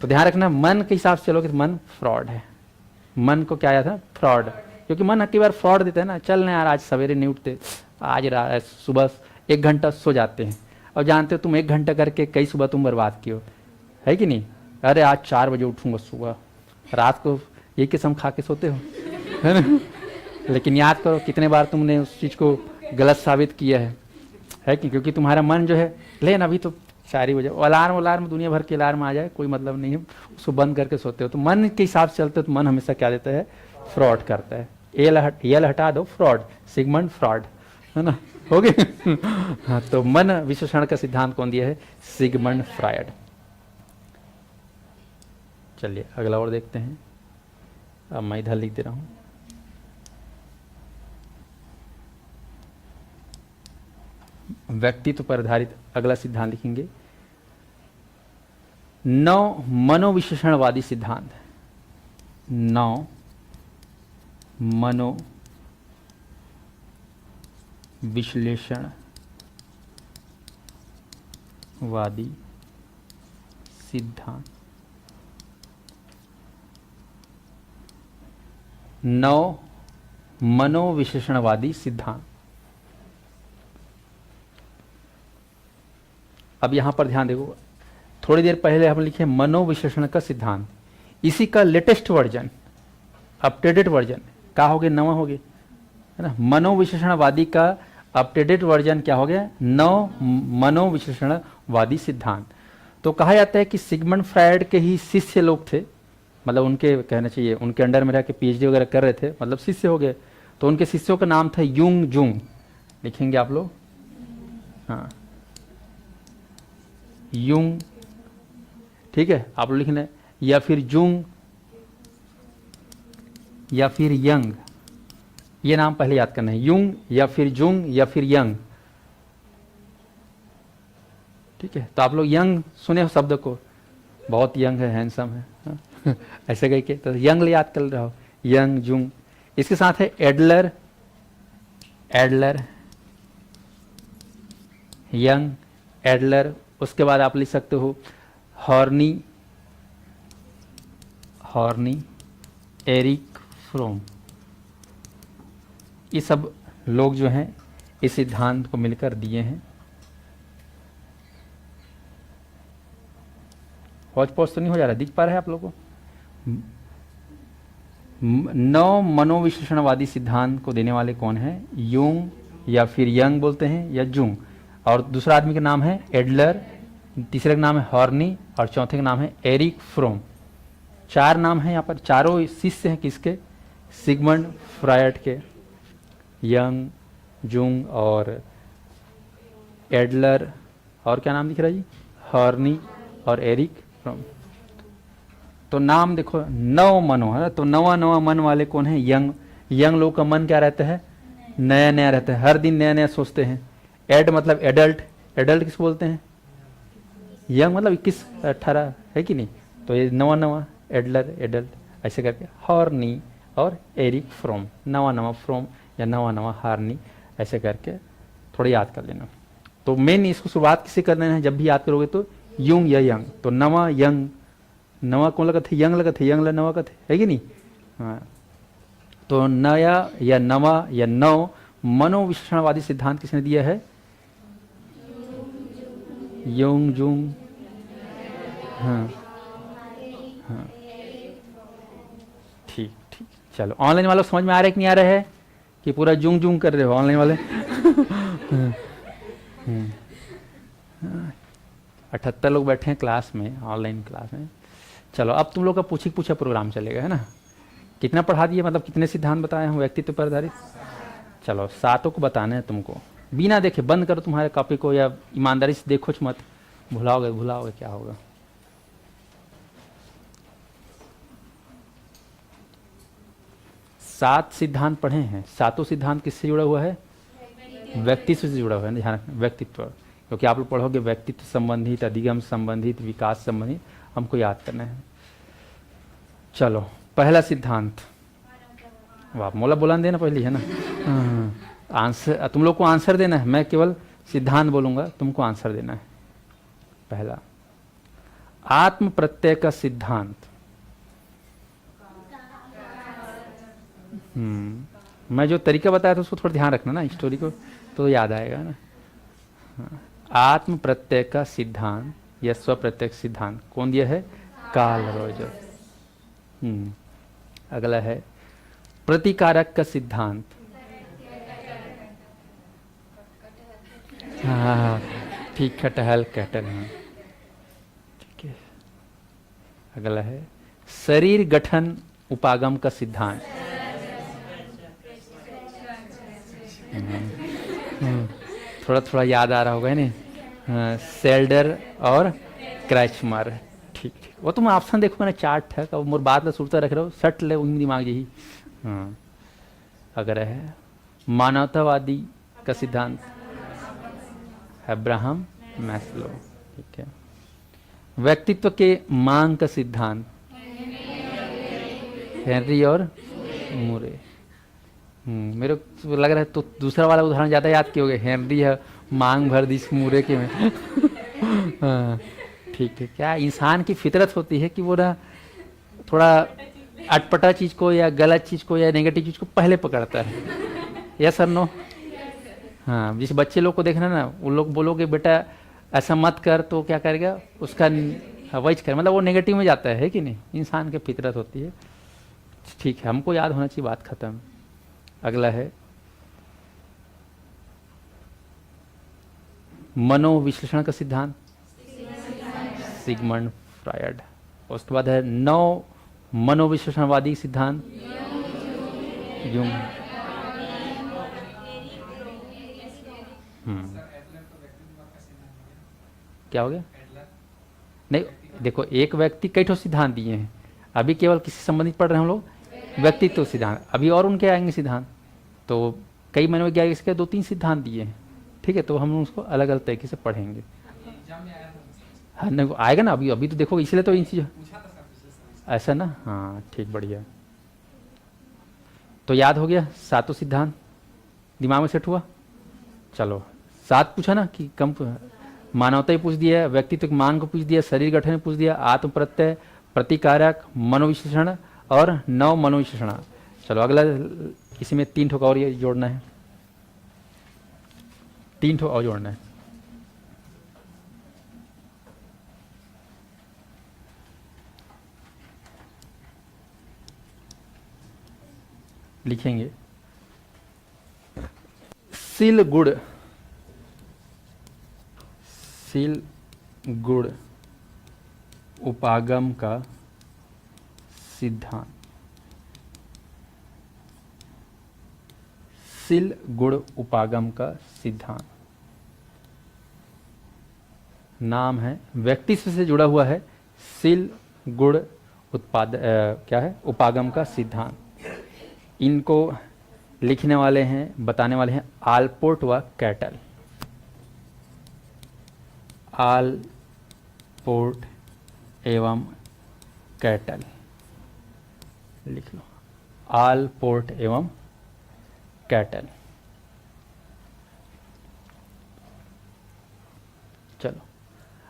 तो ध्यान रखना, मन के हिसाब से चलोगे तो मन फ्रॉड है। मन को क्या आया था? फ्रॉड, क्योंकि मन कई बार फ्रॉड देता है ना, चल ना यार आज सवेरे नहीं उठते, आज सुबह 1 घंटा सो जाते हैं, और जानते हो तुम 1 घंटा करके कई सुबह तुम बर्बाद किए हो, है कि नहीं। अरे आज 4 बजे उठूंगा सुबह, रात को ये किस्म खा के सोते हो, है ना। लेकिन याद करो कितने बार तुमने उस चीज को गलत साबित किया है कि, क्योंकि तुम्हारा मन जो है, लेकिन अभी तो 4 बजे अलार्म दुनिया भर के अलार्म आ जाए कोई मतलब नहीं है, उसको बंद करके सोते हो। तो मन के हिसाब से चलते हो तो मन हमेशा क्या देता है? फ्रॉड करता है। एल हटा दो, फ्रॉड, सिगमंड फ्रॉड, है ना, हो गए हाँ, तो मन विश्लेषण का सिद्धांत कौन दिया है? Sigmund Freud. चलिए अगला और देखते हैं। अब मैं इधर लिख दे रहा हूं, व्यक्तित्व पर आधारित अगला सिद्धांत लिखेंगे, 9 मनोविश्लेषणवादी सिद्धांत। 9 मनोविश्लेषणवादी सिद्धांत। 9 मनोविश्लेषणवादी सिद्धांत। अब यहाँ पर ध्यान देखो, थोड़ी देर पहले हम लिखे मनोविश्लेषण का सिद्धांत, इसी का लेटेस्ट वर्जन, अपडेटेड वर्जन क्या हो गया, नवा हो गया, है ना। मनोविश्लेषणवादी का अपडेटेड वर्जन क्या हो गया, नव मनोविश्लेषणवादी सिद्धांत। तो कहा जाता है कि सिगमंड फ्रायड के ही शिष्य लोग थे, मतलब उनके कहना चाहिए उनके अंडर में रह के पीएचडी वगैरह कर रहे थे, मतलब शिष्य हो गए। तो उनके शिष्यों का नाम था यूंग जूंग, लिखेंगे आप लोग, हाँ यूंग, ठीक है, आप लोग लिखना, या फिर जूंग या फिर यंग, ये नाम पहले याद करना है, यूंग या फिर जूंग या फिर यंग, ठीक है। तो आप लोग यंग सुने हो शब्द को, बहुत यंग है, हैंडसम है, हाँ? ऐसे कह के तो यंग याद कर रहा हो, यंग जूंग। इसके साथ है एडलर, एडलर, यंग एडलर। उसके बाद आप लिख सकते हो हॉर्नी, हॉर्नी, एरिक फ्रोम। ये सब लोग जो हैं इस सिद्धांत को मिलकर दिए हैं। हौच पौच तो नहीं हो जा रहा, दिख पा रहा है आप लोगों को। नौ मनोविश्लेषणवादी सिद्धांत को देने वाले कौन है, यूंग या फिर यंग बोलते हैं, या जूंग, और दूसरा आदमी का नाम है एडलर, तीसरे का नाम है हॉर्नी, और चौथे का नाम है एरिक फ्रोम। चार नाम हैं यहाँ पर, चारों शिष्य हैं किसके, सिगमंड फ्रायड के, यंग, जूंग और एडलर, और क्या नाम दिख रहा है जी, हॉर्नी और एरिक फ्रोम। तो नाम देखो, नव मनो है, तो नवा नवा मन वाले कौन है, यंग। यंग लोग का मन क्या रहता है, नया नया रहता है, हर दिन नया नया सोचते हैं। एड मतलब एडल्ट, एडल्ट किस बोलते हैं, यंग मतलब 21 18 है कि नहीं, तो ये नवा नवा, एडलर एडल्ट, ऐसे करके। हॉर्नी और एरिक फ्रोम, नवा नवा फ्रोम या नवा नवा हार्नी, ऐसे करके थोड़ा याद कर लेना। तो मेन इसको शुरुआत किसे करना है, जब भी याद करोगे तो यूंग या यंग, तो नवा यंग, नवा कौन लगा थे, यंग लगा थे, यंग नवा का थे, है कि नहीं, हाँ। तो नया या नवा या नव मनोविश्लेषणवादी सिद्धांत किसने दिया है, यूंग जूंग, हाँ हाँ, ठीक ठीक। चलो ऑनलाइन वालों समझ में आ रहा है कि नहीं आ रहा है, कि पूरा जूंग जूंग कर रहे हो ऑनलाइन वाले। 78 लोग बैठे हैं क्लास में, ऑनलाइन क्लास में। चलो अब तुम लोग का पूछी पूछा प्रोग्राम चलेगा, है ना। कितना पढ़ा दिए, मतलब कितने सिद्धांत बताए हैं व्यक्तित्व पर आधारित, चलो 7 को बताने हैं तुमको, बिना देखे बंद करो तुम्हारे कॉपी को, या ईमानदारी से देखो मत, भुलाओगे भुलाओगे क्या होगा। सात सिद्धांत पढ़े हैं, सातों सिद्धांत किससे जुड़ा हुआ है, व्यक्तित्व से जुड़ा हुआ है, ध्यान रखना, व्यक्तित्व, क्योंकि आप लोग पढ़ोगे व्यक्तित्व संबंधित, अधिगम संबंधित, विकास संबंधित, हमको याद करना है। चलो पहला सिद्धांत, वाह मोला बुलंद देना पहले, है ना, आंसर तुम लोग को आंसर देना है, मैं केवल सिद्धांत बोलूंगा, तुमको आंसर देना है। पहला, आत्म प्रत्यय का सिद्धांत। मैं जो तरीका बताया था उसको थोड़ा ध्यान रखना ना, स्टोरी को तो याद आएगा ना। आत्म प्रत्यय का सिद्धांत या स्व प्रत्यय सिद्धांत कौन दिया है, कार्ल रोजर। अगला है प्रतिकारक का सिद्धांत। हाँ ठीक, कटहल कटहल, हाँ ठीक है। अगला है शरीर गठन उपागम का सिद्धांत। थोड़ा थोड़ा याद आ रहा होगा नहीं, सेल्डर और क्रैचमर, ठीक ठीक। वो तुम ऑप्शन देखो ना, चार्ट है कब मोर बात ला सुरता रख रहे हो, सट ले उन दिमाग यही। हाँ अगर है मानवतावादी का सिद्धांत, अब्राहम मैस्लो, ठीक है। व्यक्तित्व के मांग का सिद्धांत, हेनरी और मुरे। मेरे को लग रहा है तो दूसरा वाला उदाहरण ज्यादा याद किए होगे, हेनरी है मांग भर दी मुरे के में। हाँ ठीक है। क्या इंसान की फितरत होती है कि वो ना थोड़ा अटपटा चीज को या गलत चीज को या नेगेटिव चीज को पहले पकड़ता है, यस और नो। हाँ जिस बच्चे लोग को देखना ना, उन लोग बोलोगे बेटा ऐसा मत कर तो क्या करेगा उसका वही कर, मतलब वो नेगेटिव में जाता है कि नहीं, इंसान की फितरत होती है। ठीक है, हमको याद होना चाहिए, बात खत्म। अगला है मनोविश्लेषण का सिद्धांत, सिगमंड फ्रायड। उसके बाद है नौ मनोविश्लेषणवादी सिद्धांत, यूंग। क्या हो गया? नहीं, देखो एक व्यक्ति कई ठो सिद्धांत दिए हैं, अभी केवल किसी संबंधित पढ़ रहे हैं हम लोग, व्यक्तित्व सिद्धांत। अभी और उनके आएंगे सिद्धांत, तो कई मनोवैज्ञानिक इसके 2-3 सिद्धांत दिए हैं, ठीक है, तो हम उसको अलग अलग तरीके से पढ़ेंगे। हाँ नहीं आएगा ना, अभी अभी तो देखो, इसलिए तो इन चीज़ ऐसा ना, हाँ ठीक, बढ़िया। तो याद हो गया 7 सिद्धांत, दिमाग में सेट हुआ। चलो 7 पूछा ना कि कम, मानवता ही पूछ दिया, व्यक्तित्व मान को पूछ दिया, शरीर गठन पूछ दिया, आत्म प्रत्यय, प्रतिकारक, मनोविश्लेषण और नव मनोविश्लेषण। चलो अगला, इसी में 3 ठोका और ये जोड़ना है, 3 ठो और जोड़ना है। लिखेंगे सील गुड़, सील गुड़ उपागम का सिद्धांत, सील गुड़ उपागम का सिद्धांत। नाम है, व्यक्तित्व से जुड़ा हुआ है, सील गुड़ क्या है, उपागम का सिद्धांत। इनको लिखने वाले हैं, बताने वाले हैं आलपोर्ट व कैटल। आलपोर्ट एवं कैटल लिख लो, आलपोर्ट एवं कैटल। चलो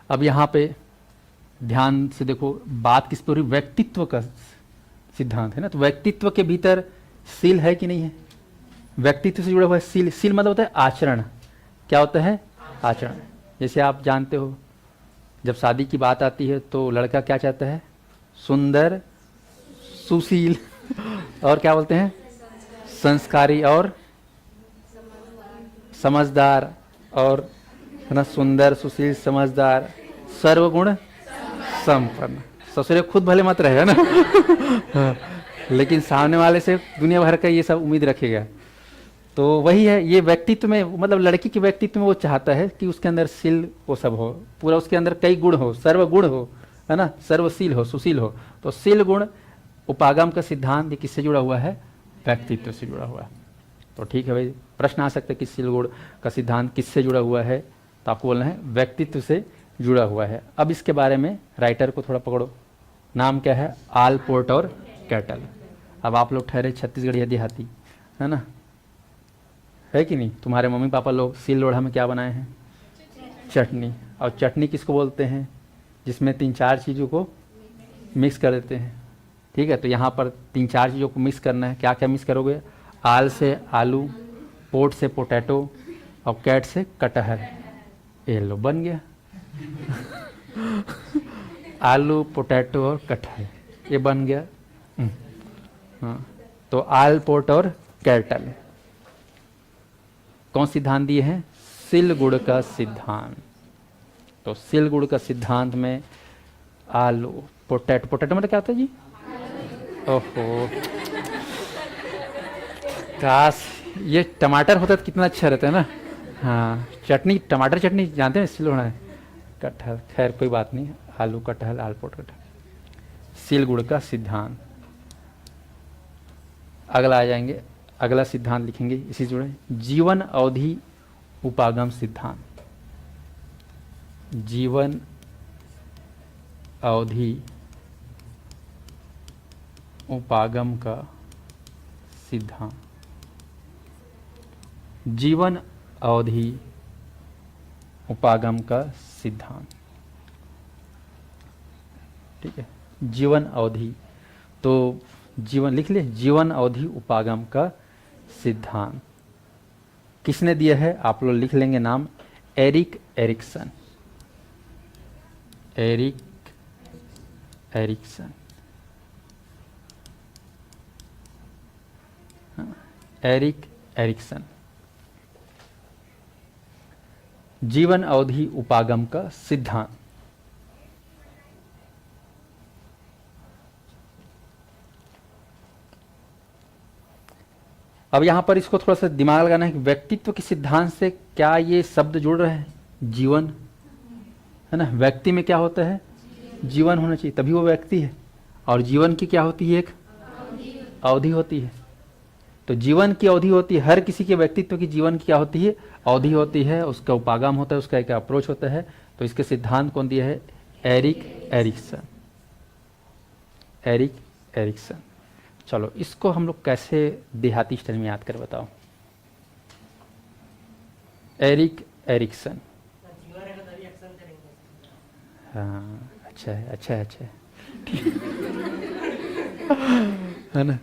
अब यहां पे ध्यान से देखो, बात किस पर हो रही, व्यक्तित्व का सिद्धांत है ना, तो व्यक्तित्व के भीतर सील है कि नहीं है, व्यक्तित्व से जुड़ा हुआ है सील। सील मतलब होता है आचरण, क्या होता है, आचरण। जैसे आप जानते हो, जब शादी की बात आती है तो लड़का क्या चाहता है, सुंदर, सुशील और क्या बोलते हैं, संस्कारी और समझदार, और है ना, सुंदर, सुशील, समझदार, सर्वगुण संपन्न। ससुरे खुद भले मत रहे, है ना लेकिन सामने वाले से दुनिया भर का ये सब उम्मीद रखेगा। तो वही है, ये व्यक्तित्व में, मतलब लड़की के व्यक्तित्व में वो चाहता है कि उसके अंदर सील वो सब हो, पूरा उसके अंदर कई गुण हो, सर्वगुण हो, है ना, सर्वशील हो, सुशील हो। तो सील गुण उपागम का सिद्धांत ये किससे जुड़ा हुआ है, व्यक्तित्व से जुड़ा हुआ है। तो ठीक है भाई, प्रश्न आ सकता है कि सील गुण का सिद्धांत किससे जुड़ा हुआ है, तो आपको बोलना है व्यक्तित्व से जुड़ा हुआ है। अब इसके बारे में राइटर को थोड़ा पकड़ो, नाम क्या है, आलपोर्ट और कैटल। अब आप लोग ठहरे छत्तीसगढ़िया देहाती, है ना, है कि नहीं, तुम्हारे मम्मी पापा लोग सील लोढ़ा में क्या बनाए हैं, चटनी। और चटनी किसको बोलते हैं, जिसमें 3-4 चीज़ों को मिक्स कर देते हैं, ठीक है। तो यहाँ पर 3-4 चीज़ों को मिक्स करना है, क्या क्या मिक्स करोगे, आल से आलू, पोट से पोटैटो और कैट से कटहल। ये लो बन गया आलू, पोटैटो और कटहल, ये बन गया। हाँ, तो आल, पोट और कैटल कौन सिद्धांत दिए हैं, सील गुड़ का सिद्धांत। तो सील गुड़ का सिद्धांत में आलू, पोटैटो, पोटैटो मतलब क्या होता है जी, ओहो काश ये टमाटर होता तो कितना अच्छा रहता है ना। हाँ, चटनी, टमाटर चटनी जानते हैं, सील होना है, कटहल, खैर कोई बात नहीं, आलू कटहल, आलपोट कटहल, सील गुड़ का सिद्धांत। अगला आ जाएंगे, अगला सिद्धांत लिखेंगे इसी से जुड़े, जीवन अवधि उपागम सिद्धांत। जीवन अवधि उपागम का सिद्धांत, जीवन अवधि उपागम का सिद्धांत, ठीक है। जीवन अवधि, तो जीवन लिख ले, जीवन अवधि उपागम का सिद्धांत किसने दिया है, आप लोग लिख लेंगे नाम, Erik Erikson. Erik Erikson, Erik Erikson. जीवन अवधि उपागम का सिद्धांत। अब यहां पर इसको थोड़ा सा दिमाग लगाना है कि व्यक्तित्व के सिद्धांत से क्या ये शब्द जुड़ रहे हैं? जीवन, है ना। व्यक्ति में क्या होता है? जीवन होना चाहिए, तभी वो व्यक्ति है। और जीवन की क्या होती है? एक अवधि होती है। तो जीवन की अवधि होती है, हर किसी के व्यक्तित्व की जीवन की क्या होती है? अवधि होती है, उसका उपागम होता है, उसका एक अप्रोच होता है। तो इसके सिद्धांत कौन दिया है? Erik Erikson, Erik Erikson. चलो इसको हम लोग कैसे देहाती स्टाइल में याद कर बताओ। Erik Erikson. हाँ अच्छा है, अच्छा है, अच्छा है, है ना,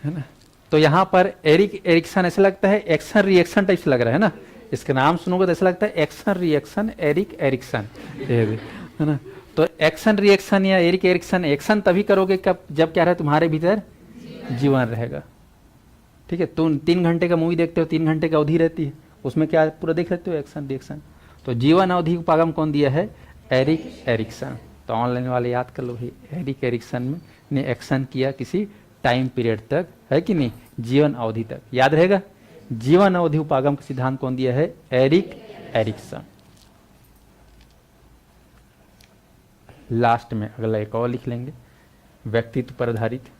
है ना। तो यहाँ पर एरिक एरिक्सन ऐसा लगता है एक्शन रिएक्शन टाइप से लग रहा है ना। इसके नाम सुनोगे तो ऐसा लगता है एक्शन रिएक्शन एरिक एरिक्सन, है ना। तो एक्शन रिएक्शन या एरिक एरिक्सन, एक्शन तभी करोगे कब? जब क्या रहे तुम्हारे भीतर जीवन रहेगा। ठीक है, तुम 3 घंटे का मूवी देखते हो, 3 घंटे की अवधि रहती है, उसमें क्या पूरा देख लेते हो? Action reaction. तो जीवन अवधि उपागम कौन दिया है? Erik Erikson. तो ऑनलाइन वाले याद कर लो भाई, एरिक एरिक्सन ने एक्शन किया किसी टाइम पीरियड तक, है कि नहीं? जीवन अवधि तक, याद रहेगा। जीवन अवधि उपागम का सिद्धांत कौन दिया है? Erik Erikson. लास्ट में अगला एक और लिख लेंगे, व्यक्तित्व पर आधारित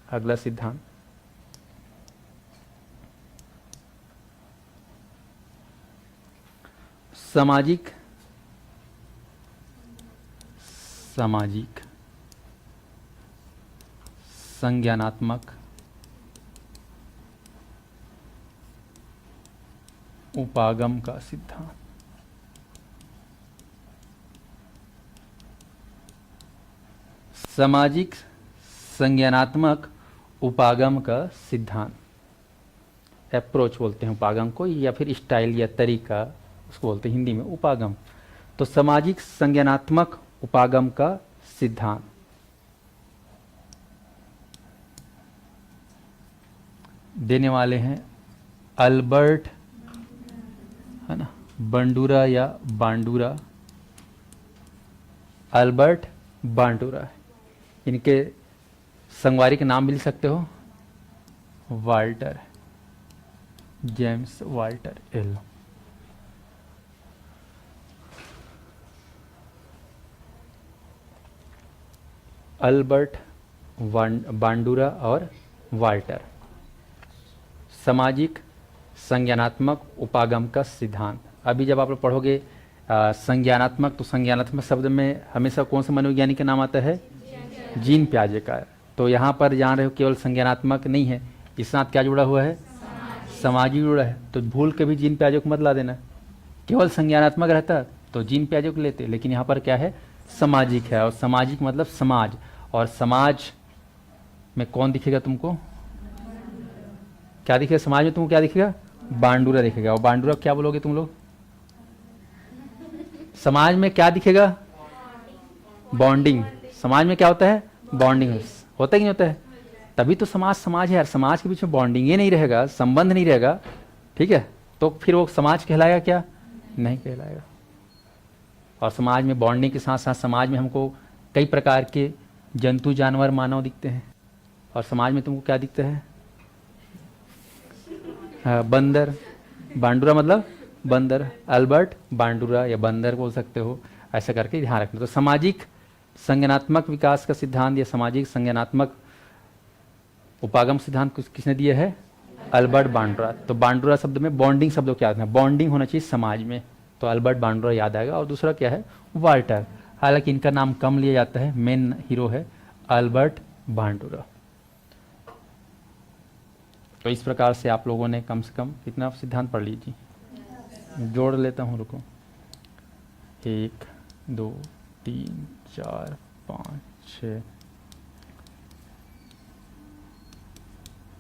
अगला सिद्धांत। सामाजिक सामाजिक संज्ञानात्मक उपागम का सिद्धांत। सामाजिक संज्ञानात्मक उपागम का सिद्धांत, अप्रोच बोलते हैं उपागम को, या फिर स्टाइल या तरीका उसको बोलते हैं हिंदी में उपागम। तो सामाजिक संज्ञानात्मक उपागम का सिद्धांत देने वाले हैं अल्बर्ट, है ना, बंडूरा या बांडूरा, अल्बर्ट बांडूरा। इनके संगवारी के नाम भी लिख सकते हो, Walter, James Walter L. Albert Bandura और वाल्टर। सामाजिक संज्ञानात्मक उपागम का सिद्धांत। अभी जब आप लोग पढ़ोगे संज्ञानात्मक, तो संज्ञानात्मक शब्द में हमेशा कौन सा मनोवैज्ञानिक का नाम आता है? जीन पियाजे का। तो यहाँ पर जान रहे हो केवल संज्ञानात्मक नहीं है, इस साथ क्या जुड़ा हुआ है? समाजी जुड़ा है। तो भूल के भी जीन पियाजे को मत ला देना। केवल संज्ञानात्मक रहता तो जीन पियाजे को लेते, लेकिन यहाँ पर क्या है? सामाजिक है। और सामाजिक मतलब समाज, और समाज में कौन दिखेगा तुमको? क्या दिखेगा समाज में तुमको? क्या दिखेगा? बांडूरा दिखेगा। और बांडूरा क्या बोलोगे तुम लोग? समाज में क्या दिखेगा? बॉन्डिंग। समाज में क्या होता है? बॉन्डिंग होता है कि नहीं होता है? तभी तो समाज समाज है यार। समाज के बीच में बॉन्डिंग ये नहीं रहेगा, संबंध नहीं रहेगा, ठीक है, तो फिर वो समाज कहलाएगा क्या? नहीं कहलाएगा। और समाज में बॉन्डिंग के साथ साथ समाज में हमको कई प्रकार के जंतु, जानवर, मानव दिखते हैं। और समाज में तुमको क्या दिखता है? बंदर। बांडूरा मतलब बंदर, अल्बर्ट बांडूरा या बंदर बोल सकते हो, ऐसा करके ध्यान रखना। तो सामाजिक संज्ञानात्मक विकास का सिद्धांत या सामाजिक संज्ञानात्मक उपागम सिद्धांत किसने दिया है? अल्बर्ट बांडूरा। तो बांडूरा शब्द में बॉन्डिंग शब्द को याद रखना, बॉन्डिंग होना चाहिए समाज में, तो अल्बर्ट बांडूरा याद आएगा। और दूसरा क्या है? वाल्टर। हालांकि इनका नाम कम लिया जाता है, मेन हीरो है अल्बर्ट बांडूरा। तो इस प्रकार से आप लोगों ने कम से कम कितना सिद्धांत पढ़ लीजिए? जोड़ लेता हूँ, रुको। 1 2 3 4 5 6,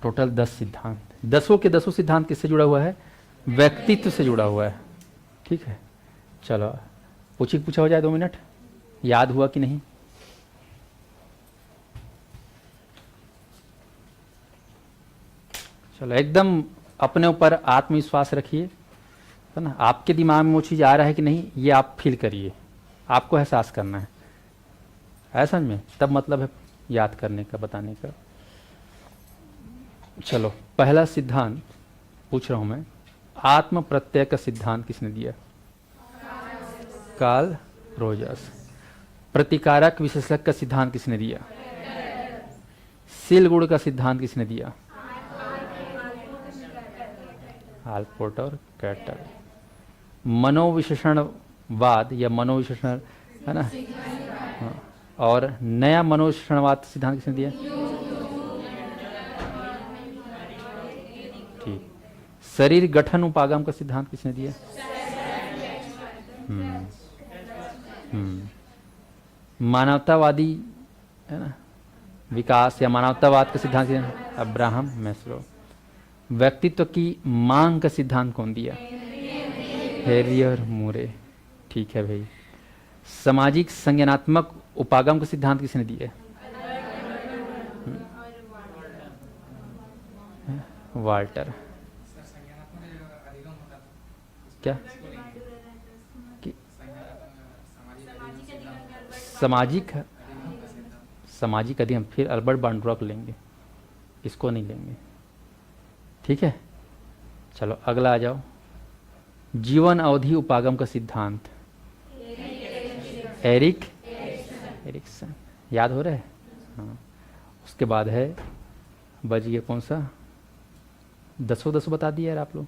टोटल 10 सिद्धांत। 10 के 10 सिद्धांत किससे जुड़ा हुआ है? व्यक्तित्व से जुड़ा हुआ है। ठीक है, चलो पूछा हो जाए 2 मिनट याद हुआ कि नहीं? चलो एकदम अपने ऊपर आत्मविश्वास रखिए, है ना। आपके दिमाग में वो चीज़ आ रहा है कि नहीं, ये आप फील करिए, आपको एहसास करना है समझ में, तब मतलब है याद करने का, बताने का। चलो पहला सिद्धांत पूछ रहा हूं मैं, आत्म प्रत्यय का सिद्धांत किसने दिया? Carl Rogers. प्रतिकारक विशेषक का सिद्धांत किसने दिया? शील गुण का सिद्धांत किसने दिया? आल्पोर्ट और कैटल। मनोविशेषणवाद या मनोविशेषण, है ना, हाँ। और नया मनोविशेषणवाद सिद्धांत किसने दिया? ठीक। शरीर गठन उपागम का सिद्धांत किसने दिया? मानवतावादी, है ना, विकास या मानवतावाद का सिद्धांत किसने? Abraham Maslow. व्यक्तित्व की मांग का सिद्धांत कौन दिया? हेरियर मूरे। ठीक है भाई। सामाजिक संज्ञानात्मक उपागम का सिद्धांत किसने दिया? वाल्टर। क्या? सामाजिक सामाजिक अधिगम, फिर अल्बर्ट बांड्रा को लेंगे, इसको नहीं लेंगे। ठीक है, चलो अगला आ जाओ। जीवन अवधि उपागम का सिद्धांत एरिक्सन। याद हो रहा है? हाँ। उसके बाद है, बच गया कौन सा? दसों बता दिया यार आप लोग।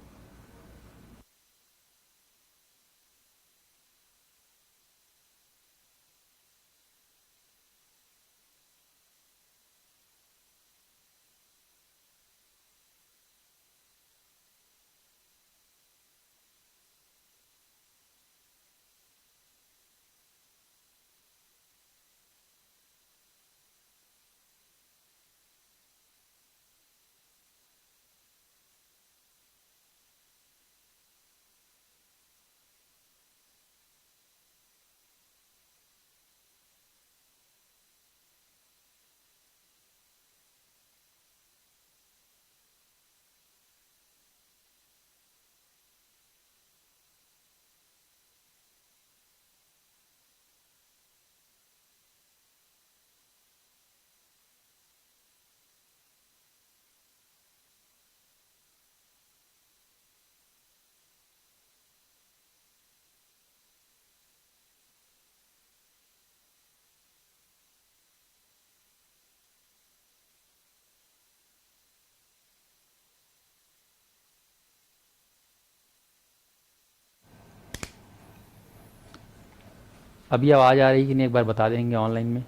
अभी आवाज आ रही कि नहीं, एक बार बता देंगे ऑनलाइन में।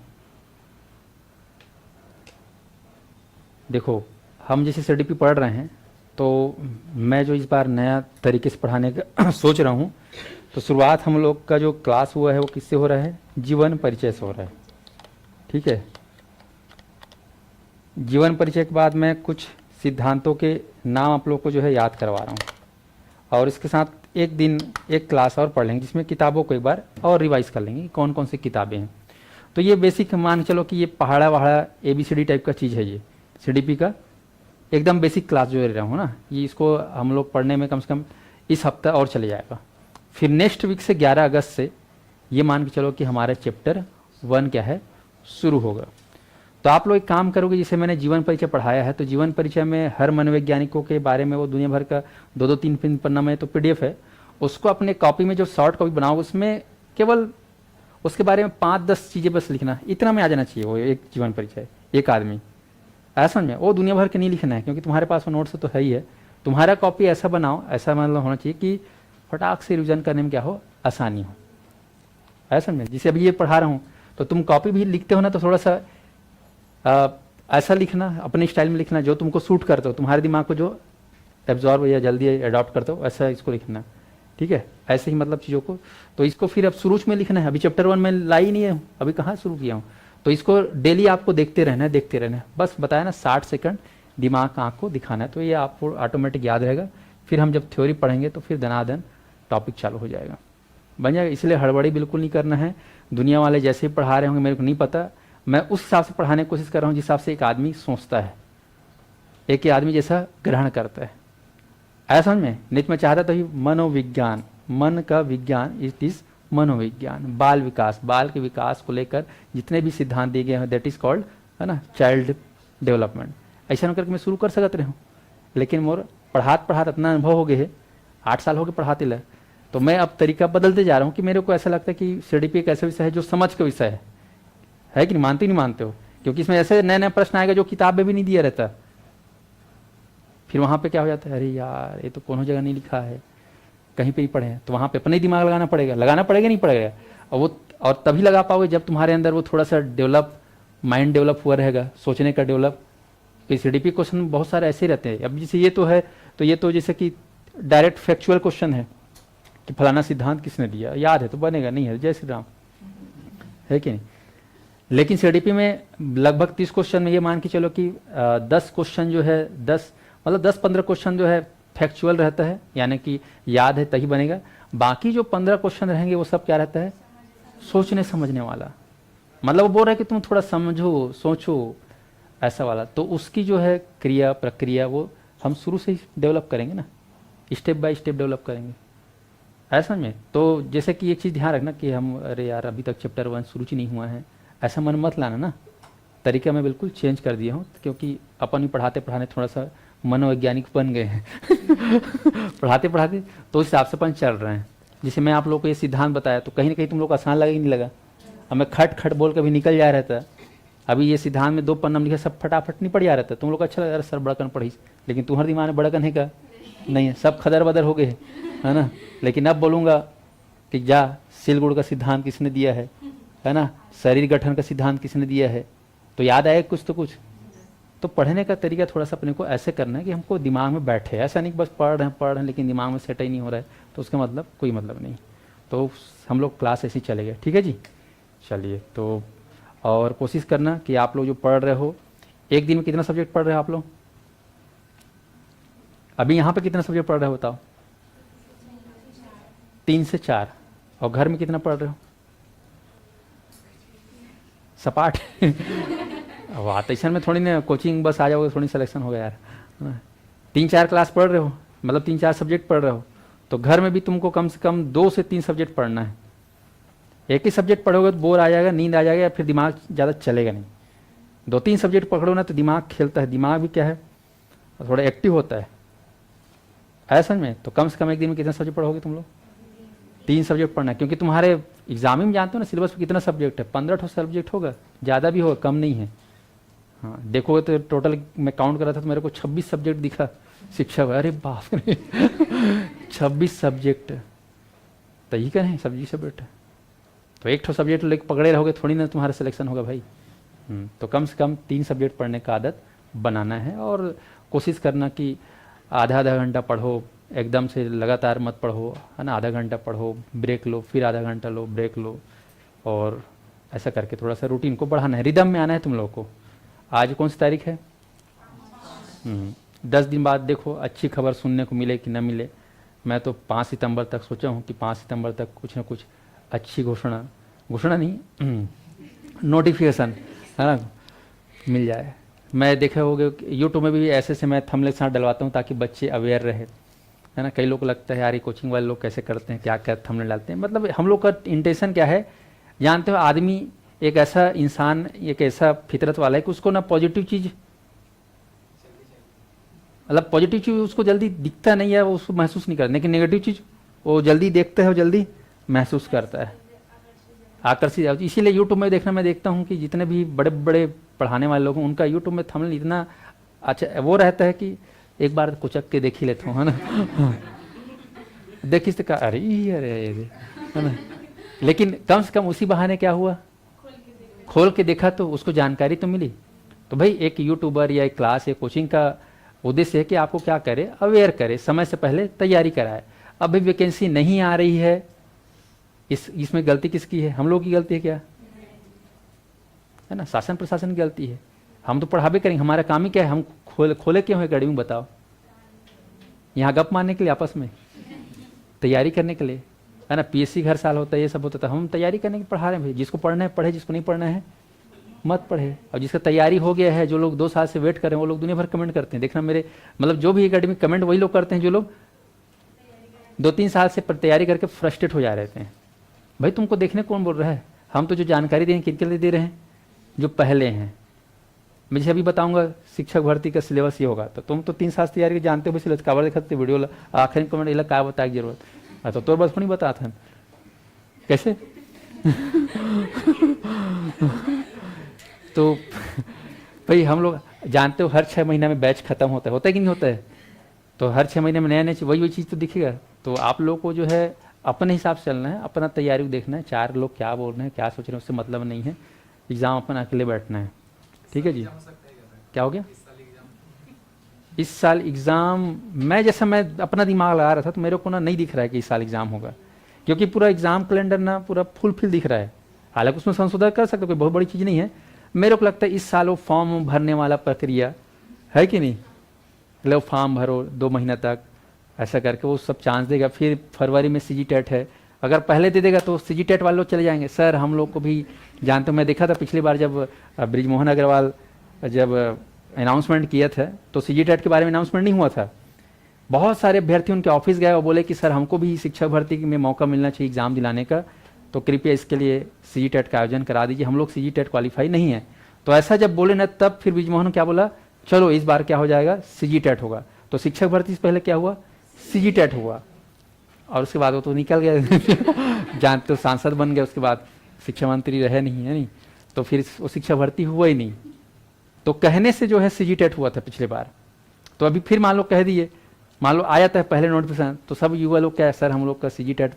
देखो हम जैसे सीडीपी पढ़ रहे हैं, तो मैं जो इस बार नया तरीके से पढ़ाने का सोच रहा हूँ, तो शुरुआत हम लोग का जो क्लास हुआ है वो किससे हो रहा है? जीवन परिचय से हो रहा है। ठीक है, जीवन परिचय के बाद मैं कुछ सिद्धांतों के नाम आप लोग को जो है याद करवा रहा हूँ, और इसके साथ एक दिन एक क्लास और पढ़ लेंगे जिसमें किताबों को एक बार और रिवाइज कर लेंगे कि कौन कौन सी किताबें हैं। तो ये बेसिक मान चलो कि ये पहाड़ा वहाड़ा ABCD टाइप का चीज़ है, ये CDP का एकदम बेसिक क्लास जो ले रहा हूँ ना, ये इसको हम लोग पढ़ने में कम से कम इस हफ्ता और चले जाएगा। फिर नेक्स्ट वीक से 11 अगस्त से ये मान के चलो कि हमारा चैप्टर 1 क्या है, शुरू होगा। तो आप लोग एक काम करोगे, जैसे मैंने जीवन परिचय पढ़ाया है, तो जीवन परिचय में हर मनोवैज्ञानिकों के बारे में वो दुनिया भर का 2-3 पन्ना में तो PDF है, उसको अपने कॉपी में जो शॉर्ट कॉपी बनाओगे उसमें केवल उसके बारे में 5-10 चीज़ें बस लिखना, इतना में आ जाना चाहिए वो एक जीवन परिचय एक आदमी। ऐसा में वो दुनिया भर के नहीं लिखना है, क्योंकि तुम्हारे पास वो नोट्स तो है ही है। तुम्हारा कॉपी ऐसा बनाओ, ऐसा मतलब होना चाहिए कि फटाक से रिविजन करने में क्या हो, आसानी हो। ऐसा में जिसे अभी ये पढ़ा रहा हूँ, तो तुम कॉपी भी लिखते हो ना, तो थोड़ा सा ऐसा लिखना, अपने स्टाइल में लिखना जो तुमको सूट करते हो, तुम्हारे दिमाग को जो एब्जॉर्ब या जल्दी अडॉप्ट करते हो, ऐसा इसको लिखना। ठीक है, ऐसे ही मतलब चीज़ों को। तो इसको फिर अब शुरू में लिखना है, अभी चैप्टर 1 में ला ही नहीं है, अभी कहाँ शुरू किया हूँ। तो इसको डेली आपको देखते रहना है, बस बताया ना, 60 सेकंड दिमाग आँख को दिखाना है, तो ये आपको ऑटोमेटिक याद रहेगा। फिर हम जब थ्योरी पढ़ेंगे तो फिर दनादन टॉपिक चालू हो जाएगा, बन जाएगा। इसलिए हड़बड़ी बिल्कुल नहीं करना है, दुनिया वाले जैसे ही पढ़ा रहे होंगे मेरे को नहीं पता, मैं उस हिसाब से पढ़ाने की कोशिश कर रहा हूँ जिस हिसाब से एक आदमी सोचता है, एक ही आदमी जैसा ग्रहण करता है। ऐसा समझ में? नहीं तो मैं चाहता था कि मनोविज्ञान, मन का विज्ञान, इट इज मनोविज्ञान, बाल विकास, बाल के विकास को लेकर जितने भी सिद्धांत दिए गए हैं दैट इज कॉल्ड, है ना, चाइल्ड डेवलपमेंट। ऐसा न करके मैं शुरू कर सकते रहे हूँ, लेकिन मोर पढ़ात इतना अनुभव हो गए है, 8 साल हो गए पढ़ाते ला, तो मैं अब तरीका बदलते जा रहा हूँ कि मेरे को ऐसा लगता है कि सीडीपी एक ऐसा विषय है जो समझ का विषय है कि नहीं? मानते नहीं मानते हो? क्योंकि इसमें ऐसे नए नए प्रश्न आएगा जो किताब में भी नहीं दिया रहता। फिर वहाँ पे क्या हो जाता है, अरे यार ये तो कोनो जगह नहीं लिखा है, कहीं पे ही पढ़े हैं, तो वहाँ पे अपना ही दिमाग लगाना पड़ेगा नहीं पड़ेगा, और तभी लगा पाओगे जब तुम्हारे अंदर वो थोड़ा सा माइंड डेवलप हुआ रहेगा, सोचने का डेवलप। तो सीडीपी क्वेश्चन बहुत सारे ऐसे ही रहते हैं। अब जैसे ये तो है, तो ये तो जैसे कि डायरेक्ट फैक्चुअल क्वेश्चन है कि फलाना सिद्धांत किसने दिया, याद है तो बनेगा, नहीं है जय श्री राम, है कि नहीं? लेकिन सीडीपी में लगभग 30 क्वेश्चन में ये मान के चलो कि 10 क्वेश्चन जो है, 10-15 क्वेश्चन जो है फैक्चुअल रहता है, यानी कि याद है तभी बनेगा। बाकी जो 15 क्वेश्चन रहेंगे वो सब क्या रहता है, सोचने समझने वाला। मतलब वो बोल रहा है कि तुम थोड़ा समझो, सोचो, ऐसा वाला। तो उसकी जो है क्रिया प्रक्रिया वो हम शुरू से ही डेवलप करेंगे ना, स्टेप बाय स्टेप डेवलप करेंगे, ऐसा में। तो जैसे कि एक चीज़ ध्यान रखना कि हम, अरे यार अभी तक चैप्टर 1 शुरू ही नहीं हुआ है, ऐसा मन मत लाना ना। तरीका मैं बिल्कुल चेंज कर दिया हूँ, क्योंकि अपन भी पढ़ाते थोड़ा सा मनोवैज्ञानिक बन गए हैं पढ़ाते तो उस हिसाब से अपन चल रहे हैं। जैसे मैं आप लोगों को ये सिद्धांत बताया तो कहीं ना कहीं तुम लोग को आसान लगा कि नहीं लगा? अब मैं खट बोल कर भी निकल जा रहा था, अभी ये सिद्धांत में 2 पन्ना लिखा, सब फटाफट नहीं पढ़ जा रहा था। तुम लोग अच्छा लगा, सर बड़कन पढ़ी, लेकिन तुम्हारे दिमाग में बड़कन है का नहीं है, सब खदर बदर हो गए, है ना। लेकिन अब बोलूँगा कि जा, सिलगुड़ का सिद्धांत किसने दिया है ना, शरीर गठन का सिद्धांत किसने दिया है, तो याद आए कुछ तो कुछ। तो पढ़ने का तरीका थोड़ा सा अपने को ऐसे करना है कि हमको दिमाग में बैठे, ऐसा नहीं कि बस पढ़ रहे हैं लेकिन दिमाग में सेट ही नहीं हो रहा है, तो उसका मतलब कोई मतलब नहीं। तो हम लोग क्लास ऐसे ही चलेगा, ठीक है जी। चलिए, तो और कोशिश करना कि आप लोग जो पढ़ रहे हो, एक दिन में कितना सब्जेक्ट पढ़ रहे हो आप लोग? अभी यहाँ पे कितना सब्जेक्ट पढ़ रहे हो बताओ? 3 से 4। और घर में कितना पढ़ रहे हो? सपाट अब आतेशन में थोड़ी ना कोचिंग बस आ जाओगे थोड़ी सिलेक्शन हो गया यार। 3-4 क्लास पढ़ रहे हो, मतलब 3-4 सब्जेक्ट पढ़ रहे हो, तो घर में भी तुमको कम से कम 2 से 3 सब्जेक्ट पढ़ना है। एक ही सब्जेक्ट पढ़ोगे तो बोर आ जाएगा, नींद आ जाएगा, या फिर दिमाग ज़्यादा चलेगा नहीं। 2-3 सब्जेक्ट पकड़ो ना तो दिमाग खेलता है, दिमाग भी क्या है थोड़ा एक्टिव होता है, ऐसा में। तो कम से कम एक दिन में कितना सब्जेक्ट पढ़ोगे तुम लोग? 3 सब्जेक्ट पढ़ना है, क्योंकि तुम्हारे एग्जाम में जानते हो ना सिलेबस में कितना सब्जेक्ट है, 15 सब्जेक्ट होगा, ज़्यादा भी होगा, कम नहीं है। हाँ, देखोगे तो टोटल मैं काउंट कर रहा था तो मेरे को 26 सब्जेक्ट दिखा शिक्षा में। अरे बाप रे 26 सब्जेक्ट तो ही करें सब्जेक्ट, तो एक ठो सब्जेक्ट लेके पकड़े रहोगे थोड़ी ना तुम्हारा सिलेक्शन होगा भाई। तो कम से कम 3 सब्जेक्ट पढ़ने का आदत बनाना है, और कोशिश करना कि आधा घंटा पढ़ो, एकदम से लगातार मत पढ़ो, है ना। आधा घंटा पढ़ो, ब्रेक लो, फिर आधा घंटा लो, ब्रेक लो, और ऐसा करके थोड़ा सा रूटीन को बढ़ाना है, रिदम में आना है तुम लोगों को। आज कौन सी तारीख है? 10 दिन बाद देखो अच्छी खबर सुनने को मिले कि न मिले। मैं तो 5 सितंबर तक सोचा हूँ कि 5 सितंबर तक कुछ ना कुछ अच्छी घोषणा नहीं नोटिफिकेशन, है ना, मिल जाए। मैं देखे होगे यूट्यूब में भी ऐसे मैं थंबनेल साथ डलवाता हूँ ताकि बच्चे अवेयर रहे, है ना। कई लोग को लगता है यार ये कोचिंग वाले लोग कैसे करते हैं, क्या क्या थंबनेल डालते हैं। मतलब हम लोग का इंटेंशन क्या है जानते हो, आदमी एक ऐसा इंसान, एक ऐसा फितरत वाला है कि उसको ना पॉजिटिव चीज़, मतलब पॉजिटिव चीज़ उसको जल्दी दिखता नहीं है, वो उसको महसूस नहीं करता, लेकिन नेगेटिव चीज़ वो जल्दी देखता है, वो जल्दी महसूस करता है, आकर्षित। इसीलिए यूट्यूब में देखना, मैं देखता हूँ कि जितने भी बड़े बड़े पढ़ाने वाले लोग हैं उनका यूट्यूब में थंबनेल इतना अच्छा वो रहता है कि एक बार कुचक के देख ही लेता हूँ, है ना देखिए तो अरे है ना। लेकिन कम से कम उसी बहाने क्या हुआ, खोल के देखा तो उसको जानकारी तो मिली। तो भाई एक यूट्यूबर या एक क्लास या कोचिंग का उद्देश्य है कि आपको क्या करे, अवेयर करे, समय से पहले तैयारी कराए। अब भी वैकेंसी नहीं आ रही है, इसमें गलती किसकी है? हम लोग की गलती है क्या? है ना, शासन प्रशासन की गलती है। हम तो पढ़ावे करेंगे, हमारा काम ही क्या है, हम खोले क्यों है अकेडमी बताओ? यहाँ गप मारने के लिए, आपस में तैयारी करने के लिए, है ना, पीएससी हर साल होता है, ये सब होता था। हम तैयारी करने की पढ़ा रहे हैं भाई, जिसको पढ़ना है पढ़े, जिसको नहीं पढ़ना है मत पढ़े। और जिसका तैयारी हो गया है, जो लोग 2 साल से वेट कर रहे हैं, वो लोग दुनिया भर कमेंट करते हैं। देखना मेरे मतलब जो भी एकेडमिक कमेंट वही लोग करते हैं जो लोग 2-3 साल से तैयारी करके फ्रस्ट्रेट हो जा रहे थे। भाई तुमको देखने कौन बोल रहा है, हम तो जो जानकारी दे रहे हैं किनके लिए दे रहे हैं, जो पहले हैं। मैं जैसे अभी बताऊंगा शिक्षक भर्ती का सिलेबस ये होगा, तो तुम तो 3 साल से तैयारी जानते हो, सिलेबस काबर देखते वीडियो आखिर कमेंट इला क्या बताए की जरूरत, तो बस नहीं बताते हैं कैसे तो भाई हम लोग जानते हो हर 6 महीना में बैच खत्म होता है कि नहीं होता है, तो हर 6 महीने में नया नया वही चीज़ तो दिखेगा। तो आप लोग को जो है अपने हिसाब से चलना है, अपना तैयारी देखना है, 4 लोग क्या बोल रहे हैं क्या सोच रहे हैं उससे मतलब नहीं है, एग्जाम अपना अकेले बैठना है। ठीक है जी। क्या हो गया इस साल एग्ज़ाम? मैं अपना दिमाग लगा रहा था तो मेरे को ना नहीं दिख रहा है कि इस साल एग्ज़ाम होगा, क्योंकि पूरा एग्ज़ाम कैलेंडर ना पूरा फुल दिख रहा है। हालांकि उसमें संशोधन कर सकते, कोई बहुत बड़ी चीज़ नहीं है। मेरे को लगता है इस साल वो फॉर्म भरने वाला प्रक्रिया है कि नहीं, मतलब फॉर्म भरो 2 महीना तक ऐसा करके वो सब चांस देगा। फिर फरवरी में सीजी टेट है, अगर पहले दे देगा तो सीजी टेट वाले लोग चले जाएंगे। सर हम लोग को भी जानते हो, मैं देखा था पिछली बार जब ब्रिजमोहन अग्रवाल जब अनाउंसमेंट किया था तो सीजी टेट के बारे में अनाउंसमेंट नहीं हुआ था। बहुत सारे अभ्यर्थी उनके ऑफिस गए और बोले कि सर हमको भी शिक्षक भर्ती में मौका मिलना चाहिए एग्जाम दिलाने का, तो कृपया इसके लिए सीजी टेट का आयोजन करा दीजिए, हम लोग सीजी टेट क्वालिफाई नहीं है। तो ऐसा जब बोले ना, तब फिर ब्रिजमोहन क्या बोला, चलो इस बार क्या हो जाएगा सीजी टेट होगा। तो शिक्षक भर्ती से पहले क्या हुआ, सीजी टेट हुआ, और उसके बाद वो तो निकल गया जानते हो सांसद बन गए, उसके बाद शिक्षा मंत्री रहे नहीं, है नहीं, तो फिर वो शिक्षा भर्ती हुआ ही नहीं। तो कहने से जो है सीजी टेट हुआ था पिछले बार, तो अभी फिर मान लो कह दिए, मान लो आया था पहले नोटिफिकेशन, तो सब युवा लोग क्या है, सर हम लोग का सीजी टेट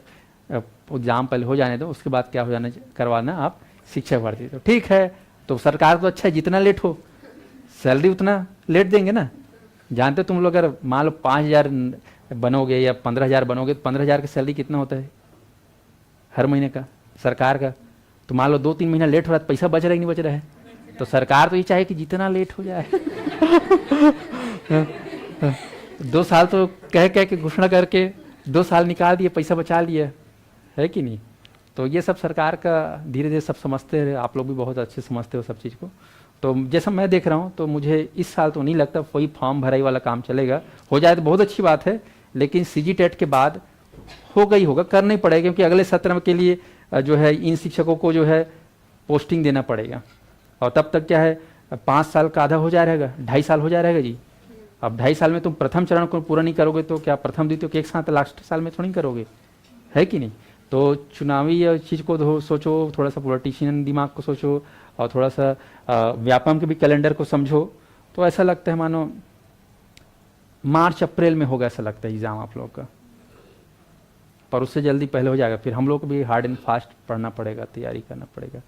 एग्जाम पहले हो जाने दो, उसके बाद क्या हो जाना करवाना आप शिक्षक भर्ती। तो ठीक है, तो सरकार तो अच्छा है, जितना लेट हो सैलरी उतना लेट देंगे ना। जानते हो तुम लोग अगर मान लो 5,000 बनोगे या 15,000 बनोगे, तो 15,000 की सैलरी कितना होता है हर महीने का सरकार का। तो मान लो 2-3 महीना लेट हो रहा है, तो पैसा बच रहा है कि नहीं बच रहा है। तो सरकार तो ये चाहे कि जितना लेट हो जाए 2 साल तो कह के घोषणा करके 2 साल निकाल दिए, पैसा बचा लिया, है कि नहीं। तो ये सब सरकार का धीरे धीरे सब समझते हैं, आप लोग भी बहुत अच्छे समझते हो सब चीज़ को। तो जैसा मैं देख रहा हूँ तो मुझे इस साल तो नहीं लगता वही फॉर्म भराई वाला काम चलेगा। हो जाए तो बहुत अच्छी बात है, लेकिन सीजी टेट के बाद होगा ही होगा, करना ही पड़ेगा, क्योंकि अगले सत्र के लिए जो है इन शिक्षकों को जो है पोस्टिंग देना पड़ेगा। और तब तक क्या है 5 साल का आधा हो जा रहेगा, 2.5 साल हो जा रहेगा जी। अब 2.5 साल में तुम प्रथम चरण को पूरा नहीं करोगे तो क्या प्रथम द्वितीय को एक साथ लास्ट साल में थोड़ी करोगे, है कि नहीं। तो चुनावी चीज़ को सोचो, थोड़ा सा पॉलिटिशियन दिमाग को सोचो, और थोड़ा सा व्यापम के भी कैलेंडर को समझो। तो ऐसा लगता है मानो मार्च अप्रैल में होगा, ऐसा लगता है एग्ज़ाम आप लोग का, पर उससे जल्दी पहले हो जाएगा। फिर हम लोग को भी हार्ड एंड फास्ट पढ़ना पड़ेगा, तैयारी करना पड़ेगा।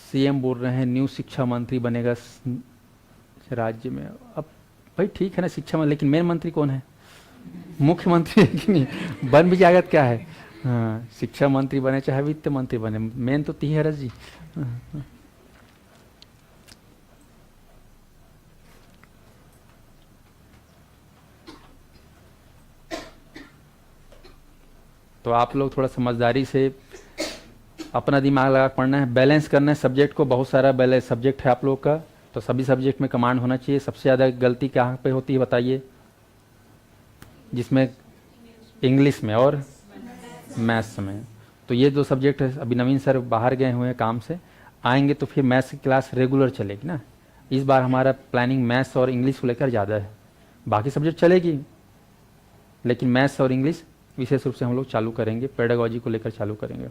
सीएम बोल रहे हैं न्यू शिक्षा मंत्री बनेगा राज्य में। अब भाई ठीक है ना शिक्षा मंत्री, लेकिन मेन मंत्री कौन है, मुख्यमंत्री है कि नहीं। बन भी जाएगा क्या है, हाँ शिक्षा मंत्री बने चाहे वित्त मंत्री बने, मेन तो तीहरस जी। तो आप लोग थोड़ा समझदारी से अपना दिमाग लगा पढ़ना है, बैलेंस करना है सब्जेक्ट को। बहुत सारा बैलेंस सब्जेक्ट है आप लोग का, तो सभी सब्जेक्ट में कमांड होना चाहिए। सबसे ज़्यादा गलती कहाँ पे होती है बताइए, जिसमें इंग्लिश में और मैथ्स में। तो ये 2 सब्जेक्ट है। अभी नवीन सर बाहर गए हुए हैं काम से, आएंगे तो फिर मैथ्स की क्लास रेगुलर चलेगी ना। इस बार हमारा प्लानिंग मैथ्स और इंग्लिश को लेकर ज़्यादा है, बाकी सब्जेक्ट चलेगी लेकिन मैथ्स और इंग्लिश विशेष रूप से हम लोग चालू करेंगे, पेडागोजी को लेकर चालू करेंगे।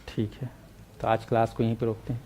ठीक है, तो आज क्लास को यहीं पे रोकते हैं।